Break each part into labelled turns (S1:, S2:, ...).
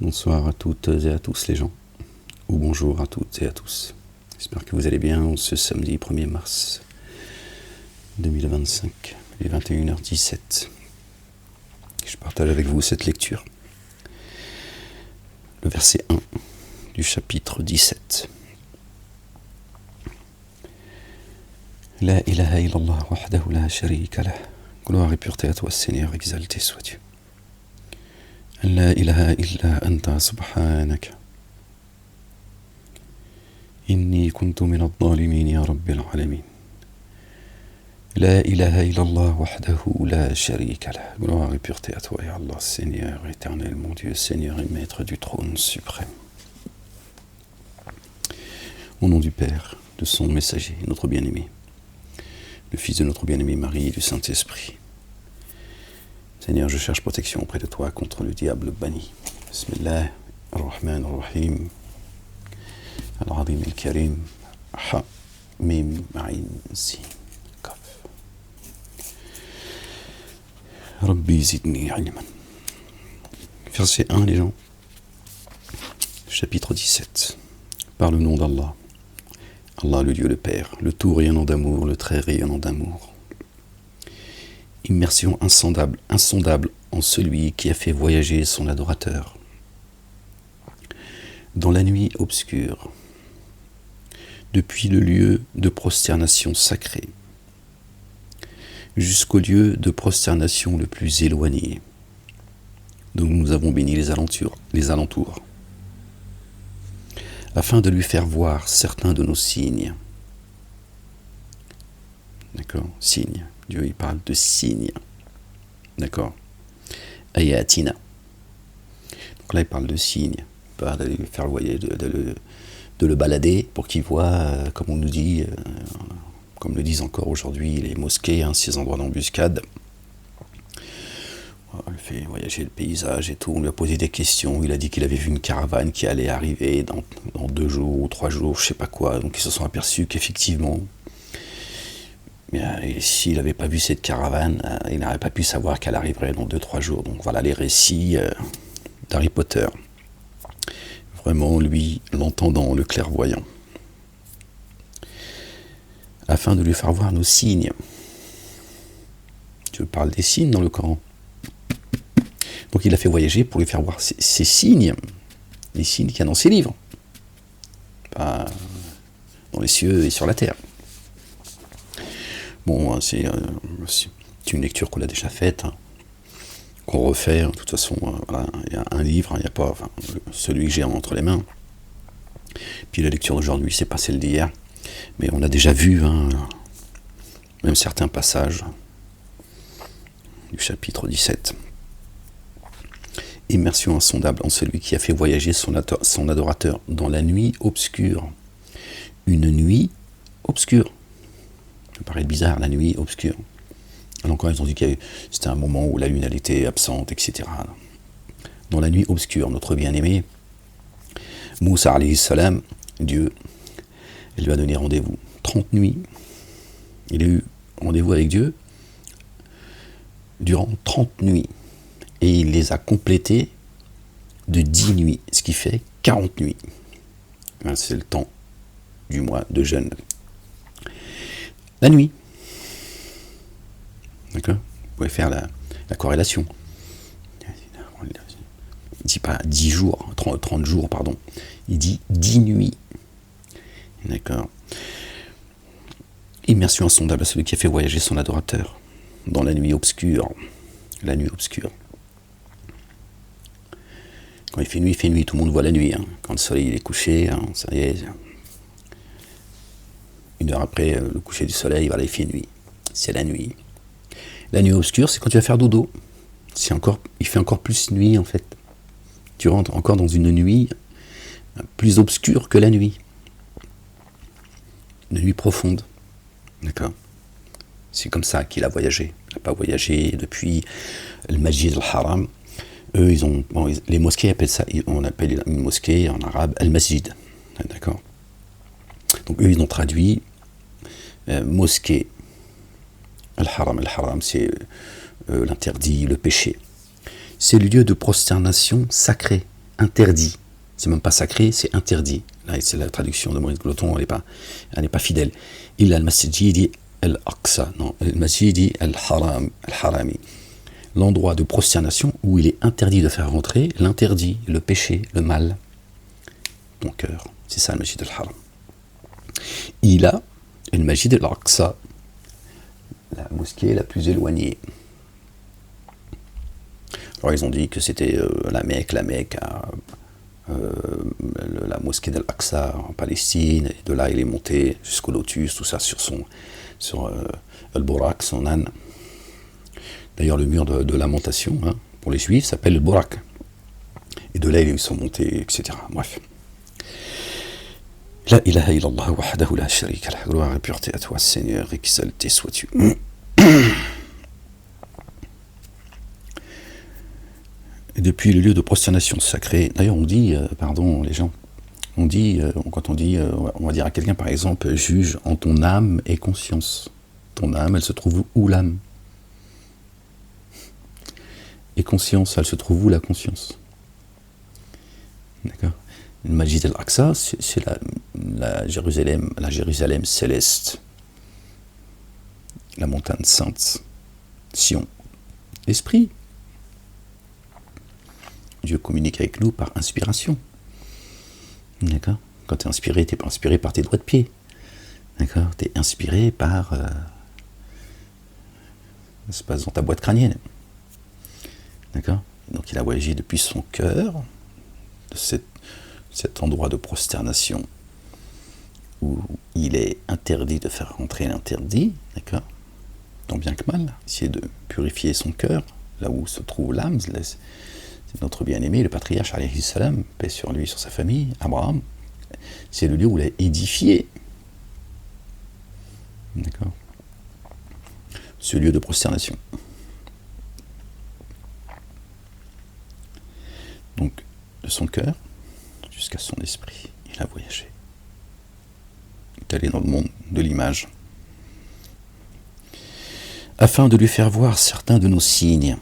S1: Bonsoir à toutes et à tous les gens, ou bonjour à toutes et à tous. J'espère que vous allez bien ce samedi 1er mars 2025, il est 21h17. Je partage avec vous cette lecture. Le verset 1 du chapitre 17. La ilaha illallah wahdahu la sharika lah. Gloire et pureté à toi, Seigneur, exalté sois-tu. La ilaha illa anta subhanaka. Inni kuntu min ad-dhalimin ya rabbil alamin. La ilaha illallah wahdahu la sharika lah. Gloire et pureté à toi, ya Allah, Seigneur éternel, mon Dieu, Seigneur et Maître du trône suprême. Au nom du Père, de son messager, notre bien-aimé, le Fils de notre bien-aimé Marie et du Saint-Esprit. Seigneur, je cherche protection auprès de toi contre le diable banni. Bismillah ar-Rahman ar-Rahim. Al-Azim al-Karim. Ha, Mim, Ma'in, Sin, Kaf. Rabbi zidni ilman. Verset 1, les gens. Chapitre 17. Par le nom d'Allah. Allah, le Dieu, le Père, le tout rayonnant d'amour, le très rayonnant d'amour. Immersion insondable en celui qui a fait voyager son adorateur. Dans la nuit obscure, depuis le lieu de prosternation sacré, jusqu'au lieu de prosternation le plus éloigné, dont nous avons béni les alentours, afin de lui faire voir certains de nos signes. D'accord, signes. Dieu, il parle de signes. D'accord. Ayatina. Donc là, il parle de signes. Il parle d'aller lui faire voyager, de le balader pour qu'il voit, comme on nous dit, comme le disent encore aujourd'hui les mosquées, ces endroits d'embuscade. On lui fait voyager le paysage et tout. On lui a posé des questions. Il a dit qu'il avait vu une caravane qui allait arriver dans 2 jours ou 3 jours, je sais pas quoi. Donc ils se sont aperçus qu'effectivement, et s'il n'avait pas vu cette caravane, il n'aurait pas pu savoir qu'elle arriverait dans 2-3 jours. Donc voilà les récits d'Harry Potter. Vraiment, lui, l'entendant, le clairvoyant. Afin de lui faire voir nos signes. Dieu parle des signes dans le Coran. Donc il a fait voyager pour lui faire voir ces signes, les signes qu'il y a dans ses livres. Pas dans les cieux et sur la terre. Bon, c'est une lecture qu'on a déjà faite, qu'on refait. De toute façon, voilà, il y a un livre, il n'y a pas celui que j'ai entre les mains. Puis la lecture d'aujourd'hui, c'est pas celle d'hier. Mais on a déjà vu, même certains passages du chapitre 17. Immersion insondable en celui qui a fait voyager son adorateur dans la nuit obscure. Une nuit obscure. Ça paraît bizarre, la nuit obscure. Alors encore, ils ont dit que c'était un moment où la lune elle était absente, etc. Dans la nuit obscure, notre bien-aimé, Moussa alayhi salam, Dieu, il lui a donné rendez-vous. 30 nuits. Il a eu rendez-vous avec Dieu durant 30 nuits. Et il les a complétées de 10 nuits, ce qui fait 40 nuits. C'est le temps du mois de jeûne. La nuit. D'accord ? Vous pouvez faire la corrélation. Il ne dit pas 10 jours, 30 jours, pardon. Il dit 10 nuits. D'accord ? Immersion insondable à celui qui a fait voyager son adorateur dans la nuit obscure. La nuit obscure. Quand il fait nuit, tout le monde voit la nuit. Quand le soleil est couché, ça y est. 1 heure après le coucher du soleil, voilà, il fait nuit. C'est la nuit. La nuit obscure, c'est quand tu vas faire dodo. Il fait encore plus nuit, en fait. Tu rentres encore dans une nuit plus obscure que la nuit. Une nuit profonde. D'accord ? C'est comme ça qu'il a voyagé. Il n'a pas voyagé depuis le Masjid al-Haram. Eux, les mosquées appellent ça, on appelle une mosquée en arabe al-Masjid. D'accord ? Donc eux, ils ont traduit mosquée. Al-Haram, c'est l'interdit, le péché. C'est le lieu de prosternation sacré. interdit. C'est même pas sacré, c'est interdit. Là, c'est la traduction de Maurice Gloton, elle n'est pas fidèle. Il a le masjid al-Aqsa, non, le masjid al-Harami. L'endroit de prosternation où il est interdit de faire rentrer l'interdit, le péché, le mal. Ton cœur. C'est ça le masjid al-Haram. Il a le masjid al-Aqsa, la mosquée la plus éloignée. Alors ils ont dit que c'était la Mecque, la mosquée d'Al-Aqsa en Palestine, et de là il est monté jusqu'au Lotus, tout ça sur Al-Burak, son âne. D'ailleurs le mur de lamentation, hein, pour les juifs, s'appelle le Burak. Et de là ils sont montés, etc. Bref. La ilaha illallah wahdahu la sharika lah. Gloire et pureté à toi, Seigneur, exalté sois-tu. Et depuis le lieu de prosternation sacré, d'ailleurs on dit, les gens, on dit, quand on dit, on va dire à quelqu'un par exemple, juge en ton âme et conscience. Ton âme, elle se trouve où l'âme? Et conscience, elle se trouve où la conscience? D'accord. Le Masjid al-Aqsa, c'est la Jérusalem céleste, la montagne sainte, Sion, l'esprit. Dieu communique avec nous par inspiration. D'accord. Quand tu es inspiré, tu n'es pas inspiré par tes doigts de pied. D'accord. Tu es inspiré par ça se passe dans ta boîte crânienne. D'accord. Donc il a voyagé depuis son cœur, de cet endroit de prosternation où il est interdit de faire rentrer l'interdit, d'accord, tant bien que mal, essayer de purifier son cœur, là où se trouve l'âme, c'est notre bien-aimé, le patriarche, alayhi salam, paix sur lui, sur sa famille, Abraham, c'est le lieu où il a édifié, d'accord, ce lieu de prosternation. Donc, de son cœur jusqu'à son esprit, il a voyagé. Il est allé dans le monde de l'image, afin de lui faire voir certains de nos signes.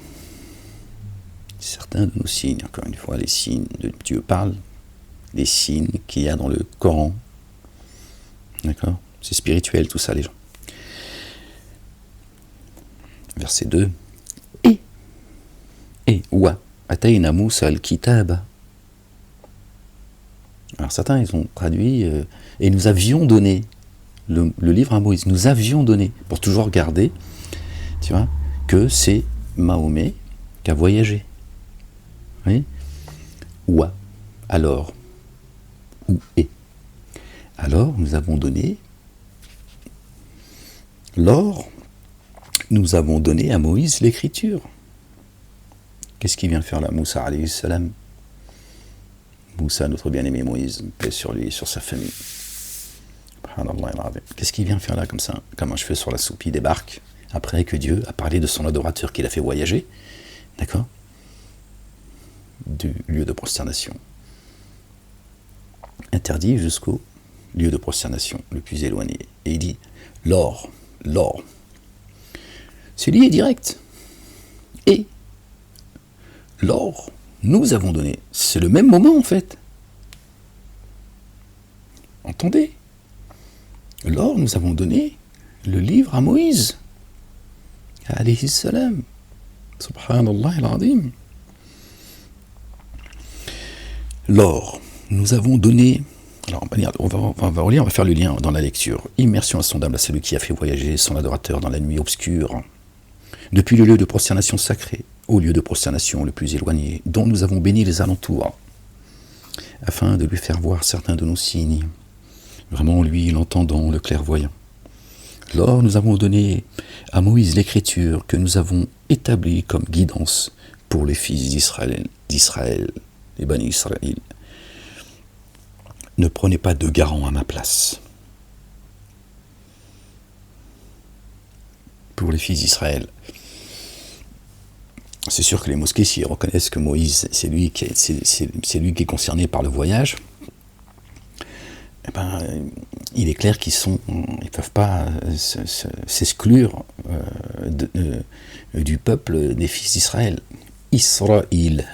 S1: Certains de nos signes, encore une fois, les signes de Dieu parle, les signes qu'il y a dans le Coran. D'accord? C'est spirituel tout ça, les gens. Verset 2. Et wa atayna Moussa al-Kitaba. Alors certains, ils ont traduit et nous avions donné le livre à Moïse. Nous avions donné, pour toujours garder, tu vois, que c'est Mahomet qui a voyagé. Oui. Ouah. Alors. Où est. Alors, nous avons donné. Lors, nous avons donné à Moïse l'écriture. Qu'est-ce qu'il vient faire là, Moussa alayhi salam? Moussa, notre bien-aimé Moïse, paix sur lui et sur sa famille. Qu'est-ce qu'il vient faire là comme ça, comme un cheveu sur la soupe? Il débarque après que Dieu a parlé de son adorateur qu'il a fait voyager, d'accord, du lieu de prosternation interdit jusqu'au lieu de prosternation le plus éloigné. Et il dit l'or. C'est lié direct. Et l'or, nous avons donné. C'est le même moment en fait. Entendez? L'or, nous avons donné le livre à Moïse. Alayhi salam. Subhanallah al-azim. L'or, nous avons donné. Alors, on va relire, on va faire le lien dans la lecture. Immersion insondable à celui qui a fait voyager son adorateur dans la nuit obscure, depuis le lieu de prosternation sacré au lieu de prosternation le plus éloigné, dont nous avons béni les alentours, afin de lui faire voir certains de nos signes. Vraiment, lui, l'entendant, le clairvoyant. Lors, nous avons donné à Moïse l'écriture que nous avons établie comme guidance pour les fils d'Israël, les Bani Israël. Ne prenez pas de garant à ma place. Pour les fils d'Israël. C'est sûr que les mosquées, s'ils reconnaissent que Moïse, c'est lui qui est concerné par le voyage, eh ben, il est clair qu'ils ne peuvent pas s'exclure du peuple des fils d'Israël. Israël,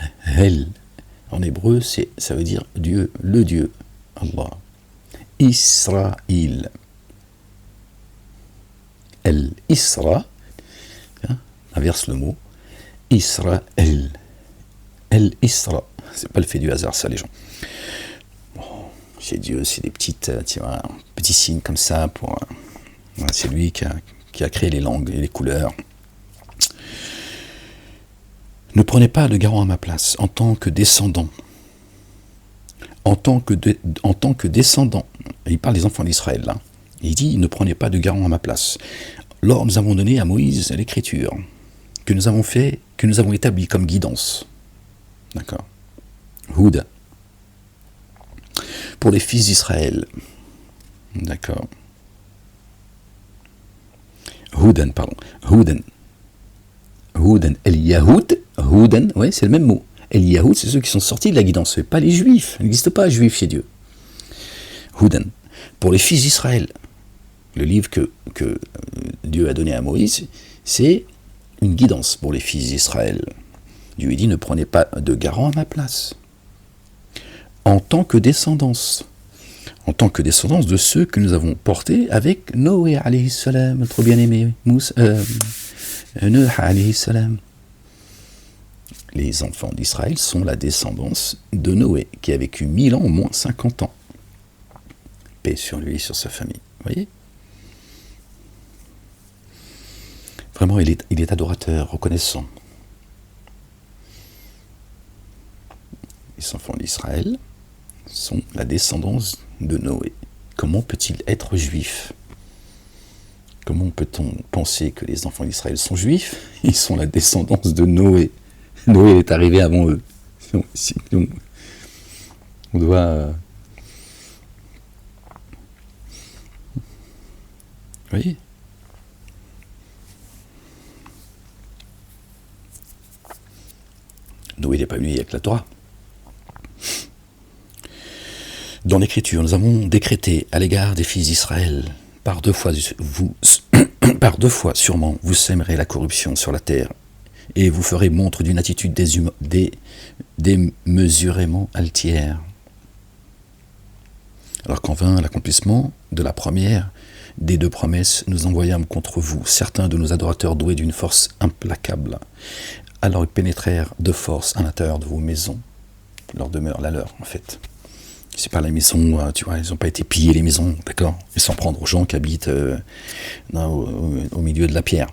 S1: En hébreu, ça veut dire Dieu, le Dieu, Allah. Israël. El-Isra, hein, inverse le mot, Israël. El-Isra. C'est pas le fait du hasard, ça, les gens. Bon, chez Dieu, c'est des petites, tu vois, petits signes comme ça. C'est lui qui a créé les langues et les couleurs. Ne prenez pas de garant à ma place en tant que descendant. En tant que descendant. Il parle des enfants d'Israël, là. Il dit, ne prenez pas de garant à ma place. Lors, nous avons donné à Moïse l'écriture que nous avons établie comme guidance. D'accord. Houda. Pour les fils d'Israël. D'accord. Houdan, pardon. Houdan. Houdan. El-Yahoud. Houdan, ouais, c'est le même mot. El-Yahoud, c'est ceux qui sont sortis de la guidance. Ce n'est pas les Juifs. Il n'existe pas Juifs chez Dieu. Houdan. Pour les fils d'Israël. Le livre que Dieu a donné à Moïse, c'est une guidance pour les fils d'Israël. Dieu dit, ne prenez pas de garant à ma place. En tant que descendance. En tant que descendance de ceux que nous avons portés avec Noé, alayhi salam, notre bien-aimé, Nuh, alayhi salam. Les enfants d'Israël sont la descendance de Noé, qui a vécu 1000 ans, au moins 50 ans. Paix sur lui et sur sa famille. Vous voyez ? Vraiment, il est adorateur, reconnaissant. Les enfants d'Israël sont la descendance de Noé. Comment peut-il être juif ? Comment peut-on penser que les enfants d'Israël sont juifs ? Ils sont la descendance de Noé. Noé est arrivé avant eux. On doit... Vous voyez ? Noé n'est pas venu avec la Torah. Dans l'Écriture, nous avons décrété à l'égard des fils d'Israël, par deux fois sûrement, vous sèmerez la corruption sur la terre, et vous ferez montre d'une attitude démesurément altière. Alors qu'en vint l'accomplissement de la première des deux promesses, nous envoyâmes contre vous certains de nos adorateurs doués d'une force implacable. Alors ils pénétrèrent de force à l'intérieur de vos maisons. Leur demeure, la leur, en fait. C'est pas la maison, tu vois, ils n'ont pas été pillés les maisons, d'accord ? Et sans prendre aux gens qui habitent au milieu de la pierre.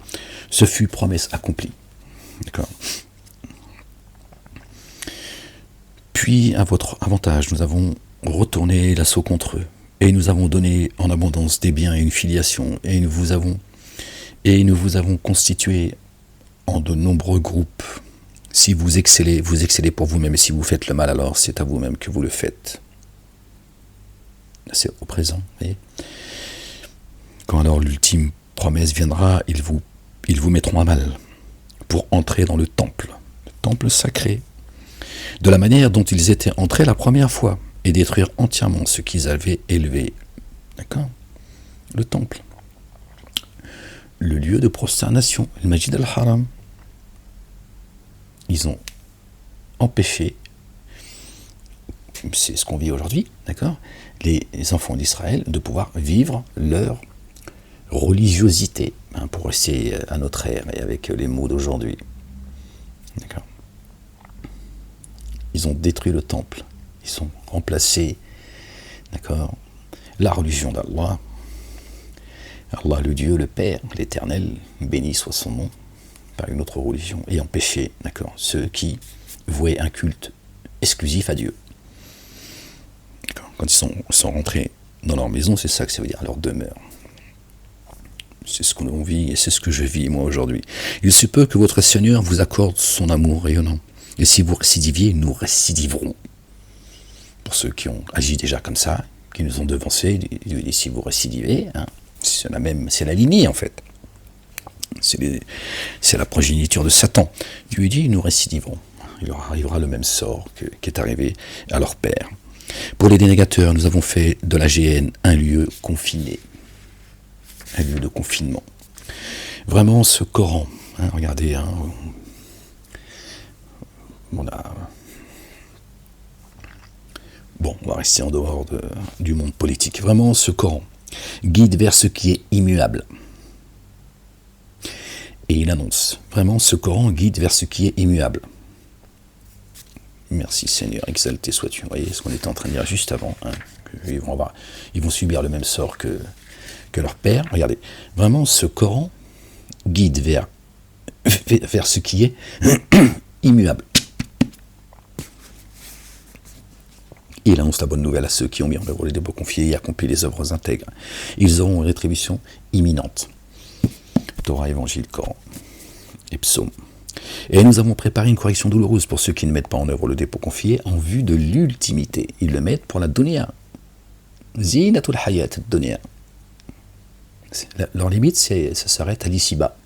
S1: Ce fut promesse accomplie. D'accord ? Puis, à votre avantage, nous avons retourné l'assaut contre eux. Et nous avons donné en abondance des biens et une filiation. Et nous vous avons constitué en de nombreux groupes. Si vous excellez pour vous-même. Et si vous faites le mal, alors c'est à vous-même que vous le faites. C'est au présent. Voyez. Quand alors l'ultime promesse viendra, ils vous mettront à mal pour entrer dans le temple sacré, de la manière dont ils étaient entrés la première fois, et détruire entièrement ce qu'ils avaient élevé. D'accord ? Le temple. Le lieu de prosternation, le Masjid al-Haram. Ils ont empêché, c'est ce qu'on vit aujourd'hui, d'accord, les enfants d'Israël de pouvoir vivre leur religiosité, pour rester à notre ère et avec les mots d'aujourd'hui. D'accord. Ils ont détruit le temple, ils ont remplacé, d'accord, la religion d'Allah, Allah le Dieu, le Père, l'Éternel, béni soit son nom, par une autre religion, et empêché, d'accord, ceux qui vouaient un culte exclusif à Dieu. Quand ils sont rentrés dans leur maison, c'est ça que ça veut dire, leur demeure. C'est ce qu'on vit et c'est ce que je vis moi aujourd'hui. Il se peut que votre Seigneur vous accorde son amour rayonnant. Et si vous récidiviez, nous récidiverons. Pour ceux qui ont agi déjà comme ça, qui nous ont devancés, et si vous récidivez, c'est la lignée en fait. C'est la progéniture de Satan. Dieu dit, nous récidiverons. Il leur arrivera le même sort qui est arrivé à leur père. Pour les dénégateurs, nous avons fait de la GN un lieu confiné. Un lieu de confinement. Vraiment, ce Coran, regardez, on a On va rester en dehors du monde politique. Vraiment, ce Coran guide vers ce qui est immuable. Et il annonce, vraiment, ce Coran guide vers ce qui est immuable. Merci Seigneur, exalté sois-tu. Vous voyez ce qu'on était en train de dire juste avant. Hein, ils vont subir le même sort que leur père. Regardez, vraiment, ce Coran guide vers ce qui est immuable. Et il annonce la bonne nouvelle à ceux qui ont mis en œuvre les dépôts confiés et accompli les œuvres intègres. Ils auront une rétribution imminente. Torah, Évangile, Coran et Psaume. Et nous avons préparé une correction douloureuse pour ceux qui ne mettent pas en œuvre le dépôt confié en vue de l'ultimité. Ils le mettent pour la dunya. Zinatul hayat dunya. Leur limite, ça s'arrête à l'ici-bas.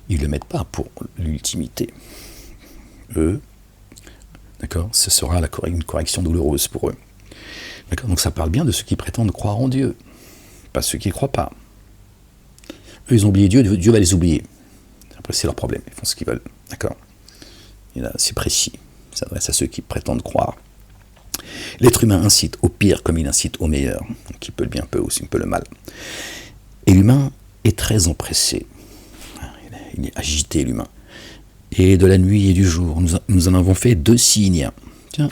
S1: Ils ne le mettent pas pour l'ultimité. Eux, d'accord, ce sera une correction douloureuse pour eux. D'accord, donc ça parle bien de ceux qui prétendent croire en Dieu, pas ceux qui ne croient pas. Eux, ils ont oublié Dieu, Dieu va les oublier. Après, c'est leur problème, ils font ce qu'ils veulent. D'accord. Et là, c'est précis. Ça s'adresse à ceux qui prétendent croire. L'être humain incite au pire comme il incite au meilleur. Donc il peut le bien, peut aussi, peut le mal. Et l'humain est très empressé. Il est agité, l'humain. Et de la nuit et du jour, nous en avons fait 2 signes. Tiens,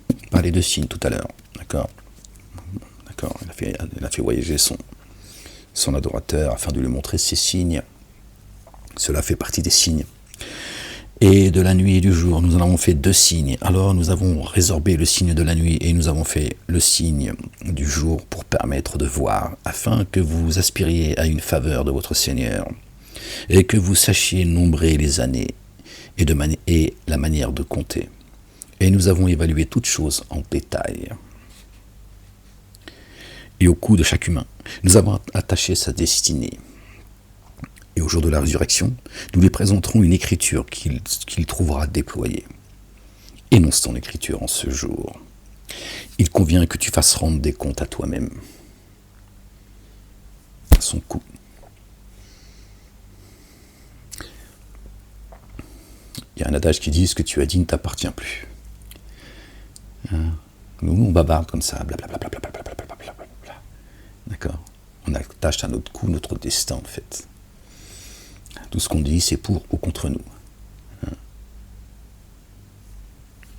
S1: on parlait de signes tout à l'heure. D'accord. D'accord. Il a fait voyager son adorateur afin de lui montrer ses signes. Cela fait partie des signes. Et de la nuit et du jour, nous en avons fait 2 signes. Alors nous avons résorbé le signe de la nuit et nous avons fait le signe du jour pour permettre de voir, afin que vous aspiriez à une faveur de votre Seigneur et que vous sachiez nombrer les années et la manière de compter. Et nous avons évalué toutes choses en détail. Et au cou de chaque humain, nous avons attaché sa destinée. Et au jour de la résurrection, nous lui présenterons une écriture qu'il trouvera déployée. Énonce ton écriture en ce jour. Il convient que tu fasses rendre des comptes à toi-même. À son cou. Il y a un adage qui dit « ce que tu as dit ne t'appartient plus ». Nous, on bavarde comme ça, blablabla. D'accord. On attache à notre cou notre destin, en fait. Tout ce qu'on dit, c'est pour ou contre nous.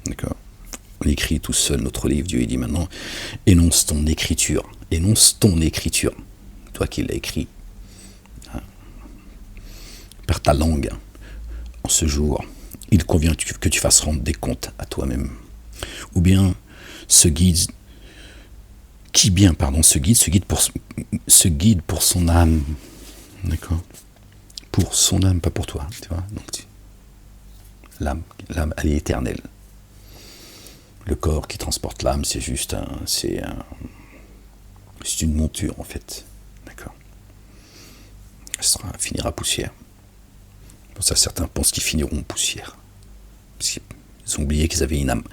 S1: D'accord. On écrit tout seul notre livre. Dieu dit maintenant, énonce ton écriture. Énonce ton écriture. Toi qui l'as écrit. Par ta langue. En ce jour, il convient que tu fasses rendre des comptes à toi-même. Ou bien, ce guide pour son âme. D'accord. Pour son âme, pas pour toi, tu vois. Donc, l'âme, elle est éternelle. Le corps qui transporte l'âme, c'est juste c'est une monture, en fait. D'accord. Elle finira poussière. Pour ça, certains pensent qu'ils finiront poussière. Parce qu'ils ont oublié qu'ils avaient une âme.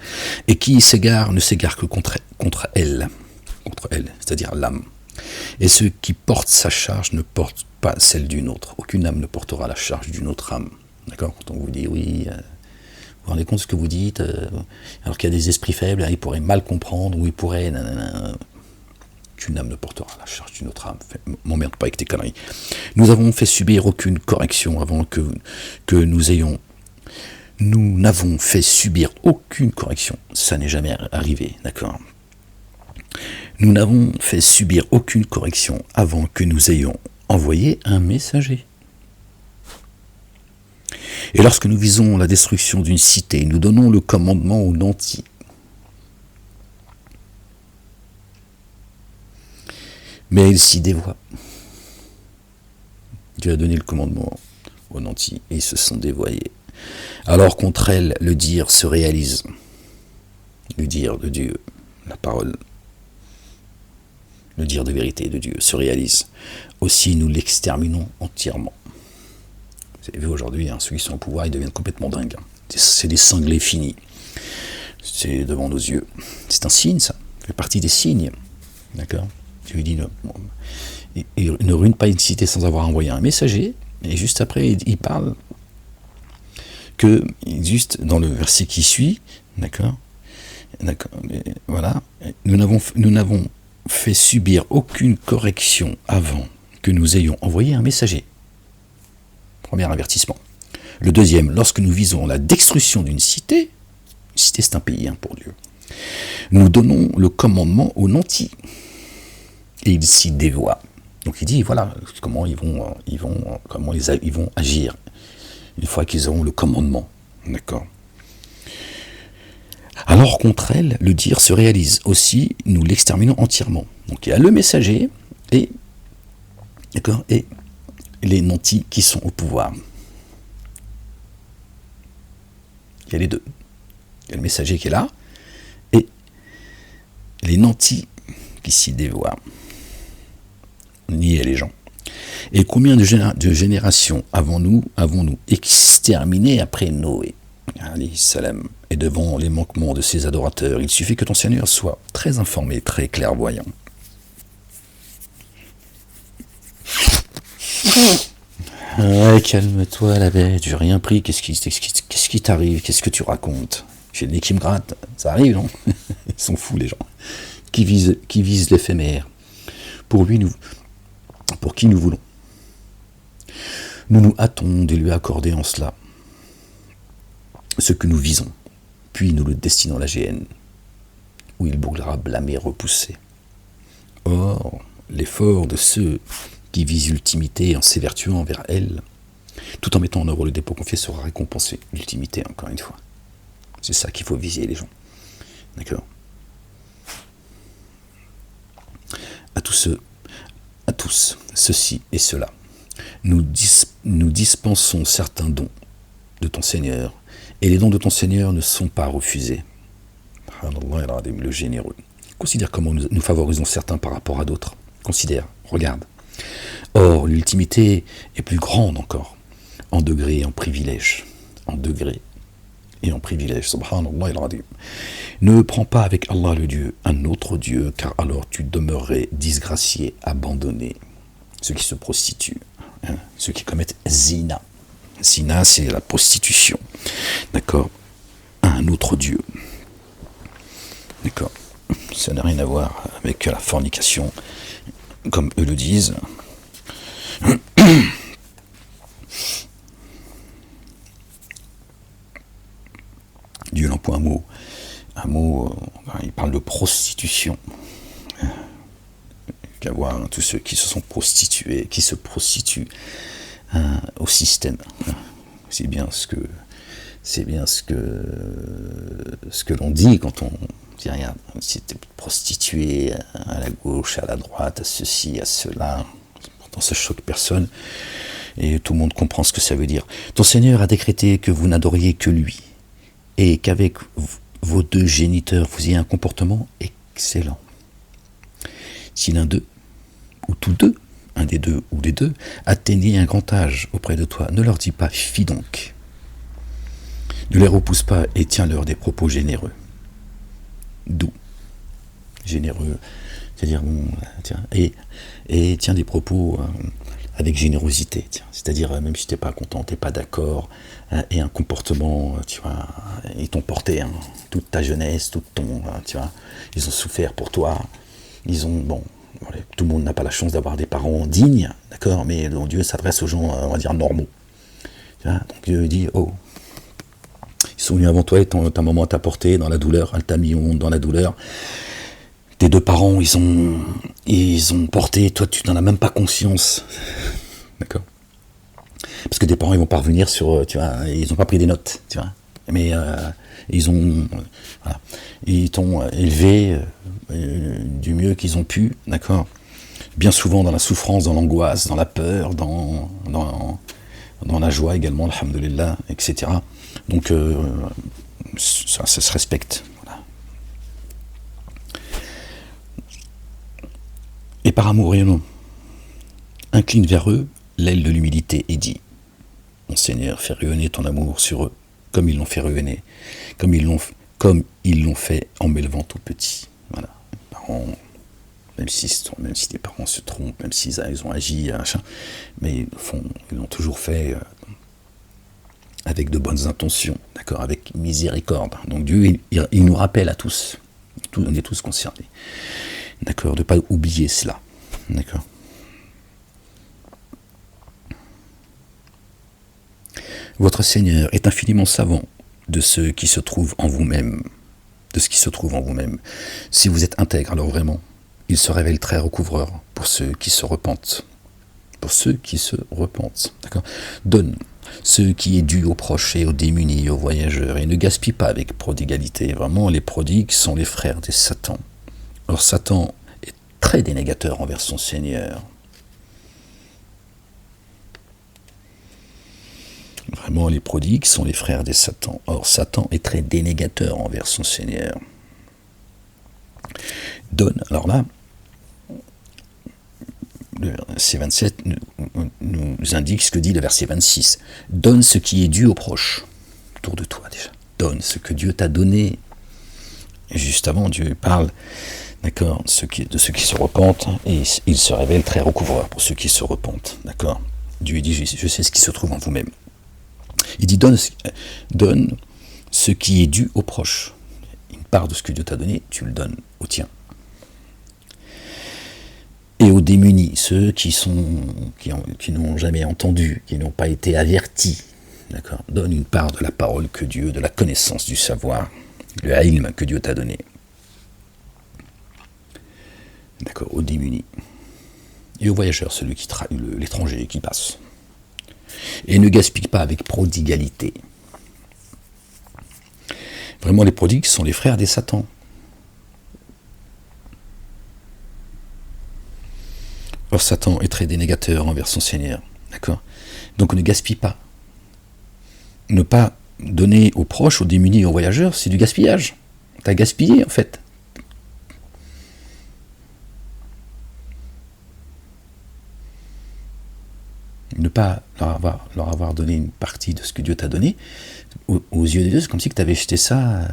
S1: Et qui s'égare ne s'égare que contre elle, c'est-à-dire l'âme. Et ceux qui portent sa charge ne portent pas celle d'une autre. Aucune âme ne portera la charge d'une autre âme. D'accord. Quand on vous dit oui, vous vous rendez compte de ce que vous dites, alors qu'il y a des esprits faibles, ils pourraient mal comprendre, ou ils pourraient... Aucune âme ne portera la charge d'une autre âme. M'emmerde pas avec tes conneries. Nous n'avons fait subir aucune correction avant que nous ayons... Nous n'avons fait subir aucune correction. Ça n'est jamais arrivé, d'accord. Nous n'avons fait subir aucune correction avant que nous ayons envoyé un messager. Et lorsque nous visons la destruction d'une cité, nous donnons le commandement aux nantis. Mais ils s'y dévoient. Dieu a donné le commandement aux nantis et ils se sont dévoyés. Alors contre elle, le dire se réalise. Le dire de Dieu, la parole, le dire de vérité de Dieu se réalise. Aussi nous l'exterminons entièrement. Vous avez vu aujourd'hui, ceux qui sont au pouvoir, ils deviennent complètement dingues. C'est des cinglés finis. C'est devant nos yeux. C'est un signe, ça. Ça fait partie des signes. D'accord. Dieu dit, il ne ruine pas une cité sans avoir envoyé un messager. Et juste après, il parle que, juste dans le verset qui suit, d'accord, D'accord. Voilà. Nous n'avons fait subir aucune correction avant que nous ayons envoyé un messager. Premier avertissement. Le deuxième, lorsque nous visons la destruction d'une cité c'est un pays pour Dieu, nous donnons le commandement aux nantis. Et ils s'y dévoient. Donc il dit, voilà, comment ils vont agir une fois qu'ils auront le commandement. D'accord. Alors contre elle, le dire se réalise aussi, nous l'exterminons entièrement. Donc il y a le messager et, d'accord, et les nantis qui sont au pouvoir. Il y a les deux. Il y a le messager qui est là et les nantis qui s'y dévoient. Nier les gens. Et combien de générations avons-nous exterminé après Noé, alayhi salam, et devant les manquements de ses adorateurs, il suffit que ton Seigneur soit très informé, très clairvoyant. Ouais, calme-toi la bête, j'ai rien pris, qu'est-ce qui t'arrive, qu'est-ce que tu racontes? J'ai le nez qui me gratte, ça arrive, non? Ils sont fous les gens, qui visent l'éphémère. Pour qui nous voulons. Nous nous hâtons de lui accorder en cela ce que nous visons, puis nous le destinons à la géhenne, où il brûlera blâmé, repoussé. Or, l'effort de ceux qui visent l'ultimité en s'évertuant vers elle, tout en mettant en œuvre le dépôt confié, sera récompensé. L'ultimité, encore une fois. C'est ça qu'il faut viser, les gens. D'accord? À tous, ceci et cela. Nous dispensons certains dons de ton Seigneur, et les dons de ton Seigneur ne sont pas refusés. Le généreux. Considère comment nous favorisons certains par rapport à d'autres. Considère, regarde. Or, l'ultimité est plus grande encore, en degré et en privilège. En degré et en privilège. Subhanallah al-Azim. Ne prends pas avec Allah le Dieu un autre Dieu, car alors tu demeurerais disgracié, abandonné. Ceux qui se prostituent, ceux qui commettent zina. Zina, c'est la prostitution. D'accord? Un autre Dieu. D'accord? Ça n'a rien à voir avec la fornication, comme eux le disent. Dieu n'emploie un mot, il parle de prostitution. Qu'à voir tous ceux qui se sont prostitués, qui se prostituent au système. C'est bien ce que l'on dit quand on dit regarde, si tu es prostitué à la gauche, à la droite, à ceci, à cela. Pourtant ça choque personne et tout le monde comprend ce que ça veut dire. Ton Seigneur a décrété que vous n'adoriez que lui et qu'avec vos deux géniteurs vous ayez un comportement excellent. Si l'un d'eux, ou tous deux, un des deux ou des deux, atteignait un grand âge auprès de toi, ne leur dis pas « fi donc ». Ne les repousse pas et tiens-leur des propos généreux. Doux. Généreux, c'est-à-dire, bon, tiens, et tiens des propos avec générosité, tiens. C'est-à-dire, même si tu n'es pas content, tu n'es pas d'accord, et un comportement, tu vois, ils t'ont porté toute ta jeunesse, tout ton, tu vois, ils ont souffert pour toi, ils ont, bon, tout le monde n'a pas la chance d'avoir des parents dignes, d'accord, mais donc Dieu s'adresse aux gens, on va dire, normaux. Tu vois, donc Dieu dit, oh, ils sont venus avant toi et ta maman t'a porté dans la douleur, elle t'a mis au monde dans la douleur. Tes deux parents, ils ont porté, toi tu n'en as même pas conscience. D'accord? Parce que tes parents, ils vont pas revenir sur, tu vois, ils n'ont pas pris des notes, tu vois. Mais ils t'ont élevé du mieux qu'ils ont pu, d'accord? Bien souvent dans la souffrance, dans l'angoisse, dans la peur, dans la joie également, alhamdoulilah, etc. Donc ça se respecte. Voilà. Et par amour rayonnant, incline vers eux l'aile de l'humilité et dis, mon Seigneur, fais rayonner ton amour sur eux, comme ils l'ont fait rayonner, comme ils l'ont fait en m'élevant tout petit. Voilà. Les parents, même si les parents se trompent, même s'ils ont agi, mais ils l'ont toujours fait avec de bonnes intentions, d'accord, avec miséricorde. Donc Dieu, il nous rappelle à tous, on est tous concernés, d'accord, de ne pas oublier cela, d'accord. Votre Seigneur est infiniment savant de ce qui se trouve en vous-même, Si vous êtes intègre, alors vraiment, il se révèle très recouvreur pour ceux qui se repentent. D'accord. Donne ce qui est dû aux proches et aux démunis, aux voyageurs, et ne gaspille pas avec prodigalité. Vraiment, les prodigues sont les frères des Satan. Or, Satan est très dénégateur envers son Seigneur. Vraiment, les prodigues sont les frères des Satan. Or, Satan est très dénégateur envers son Seigneur. Donne, alors là, le verset 27 nous indique ce que dit le verset 26. Donne ce qui est dû aux proches, autour de toi déjà. Donne ce que Dieu t'a donné. Et juste avant, Dieu parle, d'accord, de ceux qui se repentent, et il se révèle très recouvreur pour ceux qui se repentent, d'accord. Dieu dit, je sais ce qui se trouve en vous-même. Il dit, donne ce qui est dû aux proches. Une part de ce que Dieu t'a donné, tu le donnes au tien. Et aux démunis, ceux qui n'ont jamais entendu, qui n'ont pas été avertis, d'accord, donne une part de la parole que Dieu, de la connaissance, du savoir, le haïlm que Dieu t'a donné. D'accord, aux démunis. Et aux voyageurs, l'étranger qui passe. Et ne gaspille pas avec prodigalité. Vraiment, les prodigues sont les frères des Satan. Or, Satan est très dénégateur envers son Seigneur. D'accord ? Donc, ne gaspille pas. Ne pas donner aux proches, aux démunis et aux voyageurs, c'est du gaspillage. Tu as gaspillé, en fait. Ne pas leur avoir donné une partie de ce que Dieu t'a donné, aux yeux de Dieu, c'est comme si tu avais jeté ça,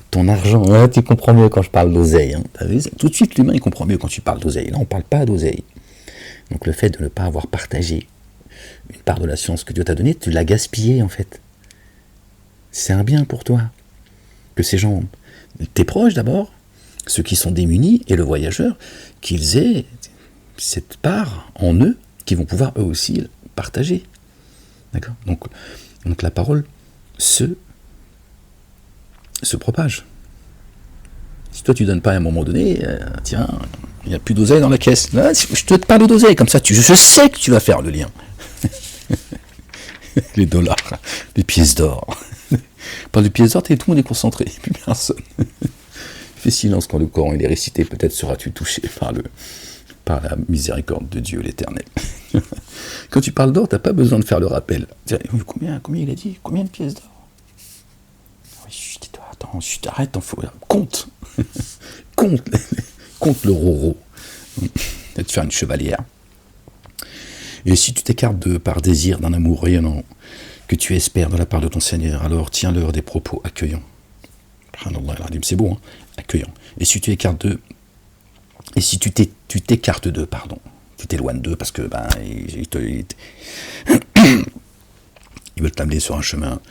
S1: ton argent. Ouais, tu comprends mieux quand je parle d'oseille. Hein. Tout de suite, l'humain, il comprend mieux quand tu parles d'oseille. Là, on ne parle pas d'oseille. Donc le fait de ne pas avoir partagé une part de la science que Dieu t'a donnée, tu l'as gaspillé, en fait. C'est un bien pour toi. Que ces gens, tes proches d'abord, ceux qui sont démunis, et le voyageur, qu'ils aient cette part en eux, qui vont pouvoir eux aussi partager. D'accord ? Donc la parole se propage. Si toi tu donnes pas à un moment donné, tiens, il n'y a plus d'oseille dans la caisse. Là, je te parle d'oseille, comme ça je sais que tu vas faire le lien. Les dollars, les pièces d'or. Par les pièces d'or, tout le monde est concentré, plus personne. Fais silence quand le Coran il est récité, peut-être seras-tu touché par la miséricorde de Dieu l'Éternel. Quand tu parles d'or, tu n'as pas besoin de faire le rappel. Combien il a dit ? Combien de pièces d'or ? Attends, arrête, compte. compte le roro. Et te faire une chevalière. Et si tu t'écartes par désir d'un amour rayonnant que tu espères de la part de ton Seigneur, alors tiens-leur des propos accueillants. C'est beau, hein, accueillant. Et si tu écartes d'eux, et si tu t'écartes d'eux, tu t'éloignes d'eux parce que ils veulent t'amener sur un chemin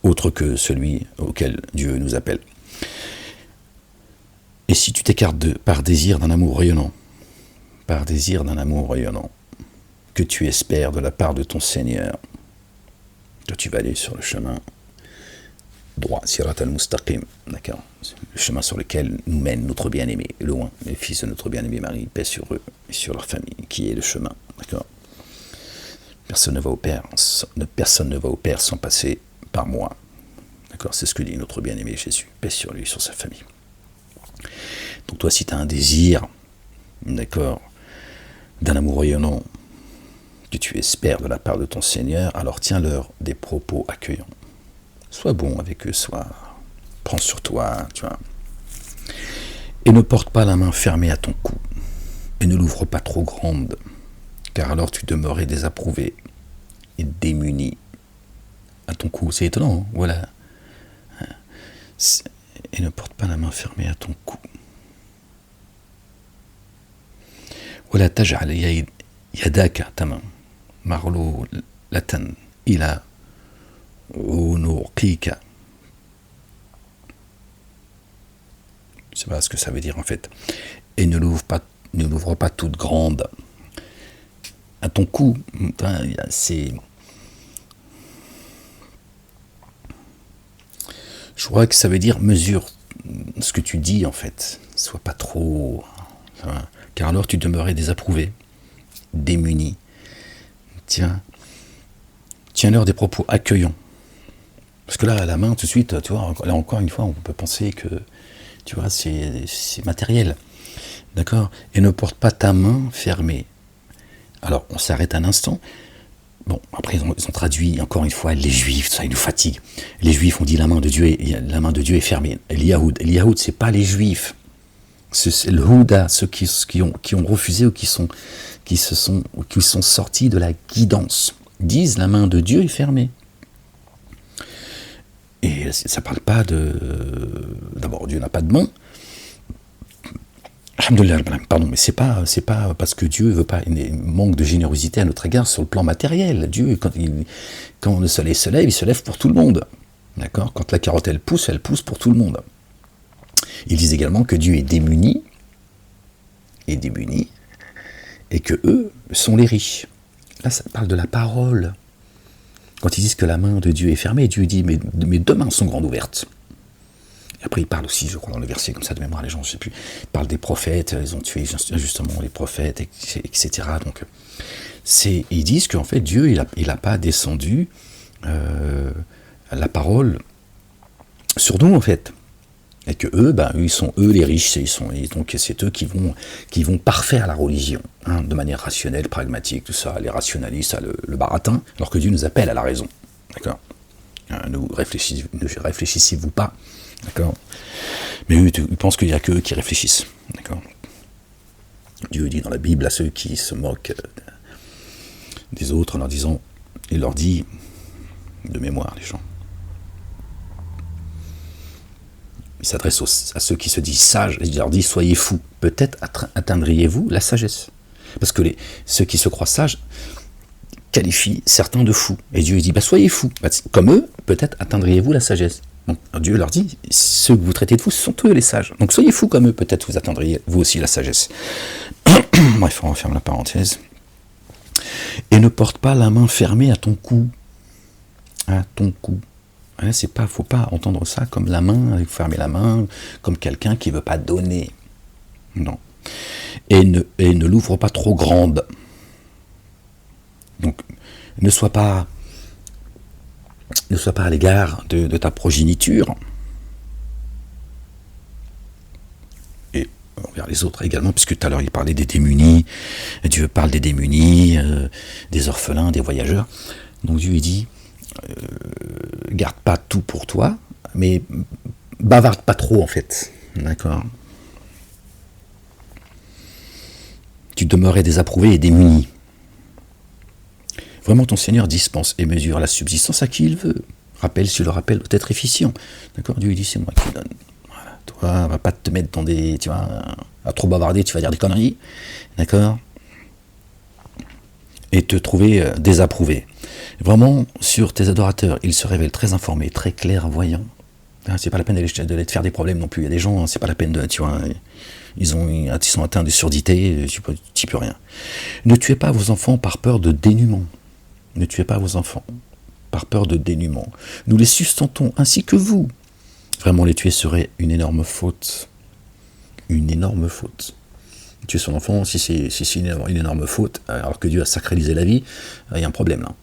S1: autre que celui auquel Dieu nous appelle. Et si tu t'écartes d'eux par désir d'un amour rayonnant, que tu espères de la part de ton Seigneur, que tu vas aller sur le chemin droit, Sirat al-Mustaqim, d'accord, le chemin sur lequel nous mène notre bien-aimé, loin, les fils de notre bien-aimé Marie, paix sur eux et sur leur famille, qui est le chemin, d'accord. Personne ne va au Père sans passer par moi, d'accord, c'est ce que dit notre bien-aimé Jésus, paix sur lui, sur sa famille. Donc toi, si tu as un désir, d'accord, d'un amour rayonnant, que tu espères de la part de ton Seigneur, alors tiens-leur des propos accueillants. Sois bon avec eux, prends sur toi, tu vois. Et ne porte pas la main fermée à ton cou, et ne l'ouvre pas trop grande, car alors tu demeurais désapprouvé et démuni à ton cou. C'est étonnant, hein, voilà. Et ne porte pas la main fermée à ton cou. Voilà, taj'al yadaka, ta main, marlo latan, ila Onurqika. Je sais pas ce que ça veut dire en fait. Et ne l'ouvre pas toute grande. À ton cou, c'est... Je crois que ça veut dire mesure ce que tu dis en fait. Sois pas trop... Car alors tu demeurais désapprouvé, démuni. Tiens-leur des propos accueillants. Parce que là, à la main, tout de suite, tu vois, là encore une fois, on peut penser que, tu vois, c'est matériel. D'accord? Et ne porte pas ta main fermée. Alors, on s'arrête un instant. Bon, après, ils ont traduit, encore une fois, les Juifs, ça, ils nous fatiguent. Les Juifs ont dit la main de Dieu est fermée. Les Yahoud, c'est pas les Juifs. C'est le Houda, ceux qui ont refusé ou qui sont sortis de la guidance. Disent la main de Dieu est fermée. Et ça ne parle pas d'abord, Dieu n'a pas de main. Pardon, mais c'est pas parce que Dieu veut pas, il manque de générosité à notre égard sur le plan matériel. Dieu, quand le soleil se lève, il se lève pour tout le monde. D'accord ? Quand la carotte elle pousse pour tout le monde. Ils disent également que Dieu est démuni, et que eux sont les riches. Là, ça parle de la parole. Quand ils disent que la main de Dieu est fermée, Dieu dit mes deux mains sont grandes ouvertes. Et après, il parle aussi, je crois, dans le verset comme ça de mémoire, les gens, je ne sais plus, il parle des prophètes, ils ont tué justement les prophètes, etc. Donc, ils disent qu'en fait, Dieu, il n'a pas descendu la parole sur nous, en fait. Et que eux, ils sont eux les riches, donc c'est eux qui vont parfaire la religion, de manière rationnelle, pragmatique, tout ça, les rationalistes, le baratin, alors que Dieu nous appelle à la raison, d'accord ? Ne réfléchissez-vous pas, d'accord ? Mais eux, ils pensent qu'il n'y a qu'eux qui réfléchissent, d'accord ? Dieu dit dans la Bible à ceux qui se moquent des autres en leur disant, il leur dit, de mémoire les gens, il s'adresse à ceux qui se disent sages, il leur dit soyez fous, peut-être atteindriez-vous la sagesse. Parce que ceux qui se croient sages qualifient certains de fous. Et Dieu dit soyez fous, comme eux, peut-être atteindriez-vous la sagesse. Donc Dieu leur dit ceux que vous traitez de fous, ce sont eux les sages. Donc soyez fous comme eux, peut-être vous atteindriez vous aussi la sagesse. Bref, on referme la parenthèse. Et ne porte pas la main fermée à ton cou. À ton cou. Faut pas entendre ça comme la main, fermer la main, comme quelqu'un qui ne veut pas donner. Non. Et ne l'ouvre pas trop grande. Donc, ne sois pas à l'égard de ta progéniture. Et envers les autres également, puisque tout à l'heure il parlait des démunis. Dieu parle des démunis, des orphelins, des voyageurs. Donc Dieu dit, garde pas tout pour toi, mais bavarde pas trop en fait, d'accord ? Tu demeurais désapprouvé et démuni. Vraiment ton Seigneur dispense et mesure la subsistance à qui il veut. Rappel sur le rappel doit être efficient, d'accord ? Dieu dit c'est moi qui donne. Voilà. Toi, va pas te mettre dans des, tu vois, à trop bavarder, tu vas dire des conneries, d'accord ? Et te trouver désapprouvé. Vraiment, sur tes adorateurs, ils se révèlent très informés, très clairvoyants. C'est pas la peine d'aller te faire des problèmes non plus. Il y a des gens, c'est pas la peine de, tu vois, ils sont atteints de surdité, tu peux rien. Ne tuez pas vos enfants par peur de dénuement. Ne tuez pas vos enfants par peur de dénuement. Nous les sustentons ainsi que vous. Vraiment, les tuer serait une énorme faute. Une énorme faute. Tuer son enfant, si c'est une énorme faute, alors que Dieu a sacralisé la vie, il y a un problème là.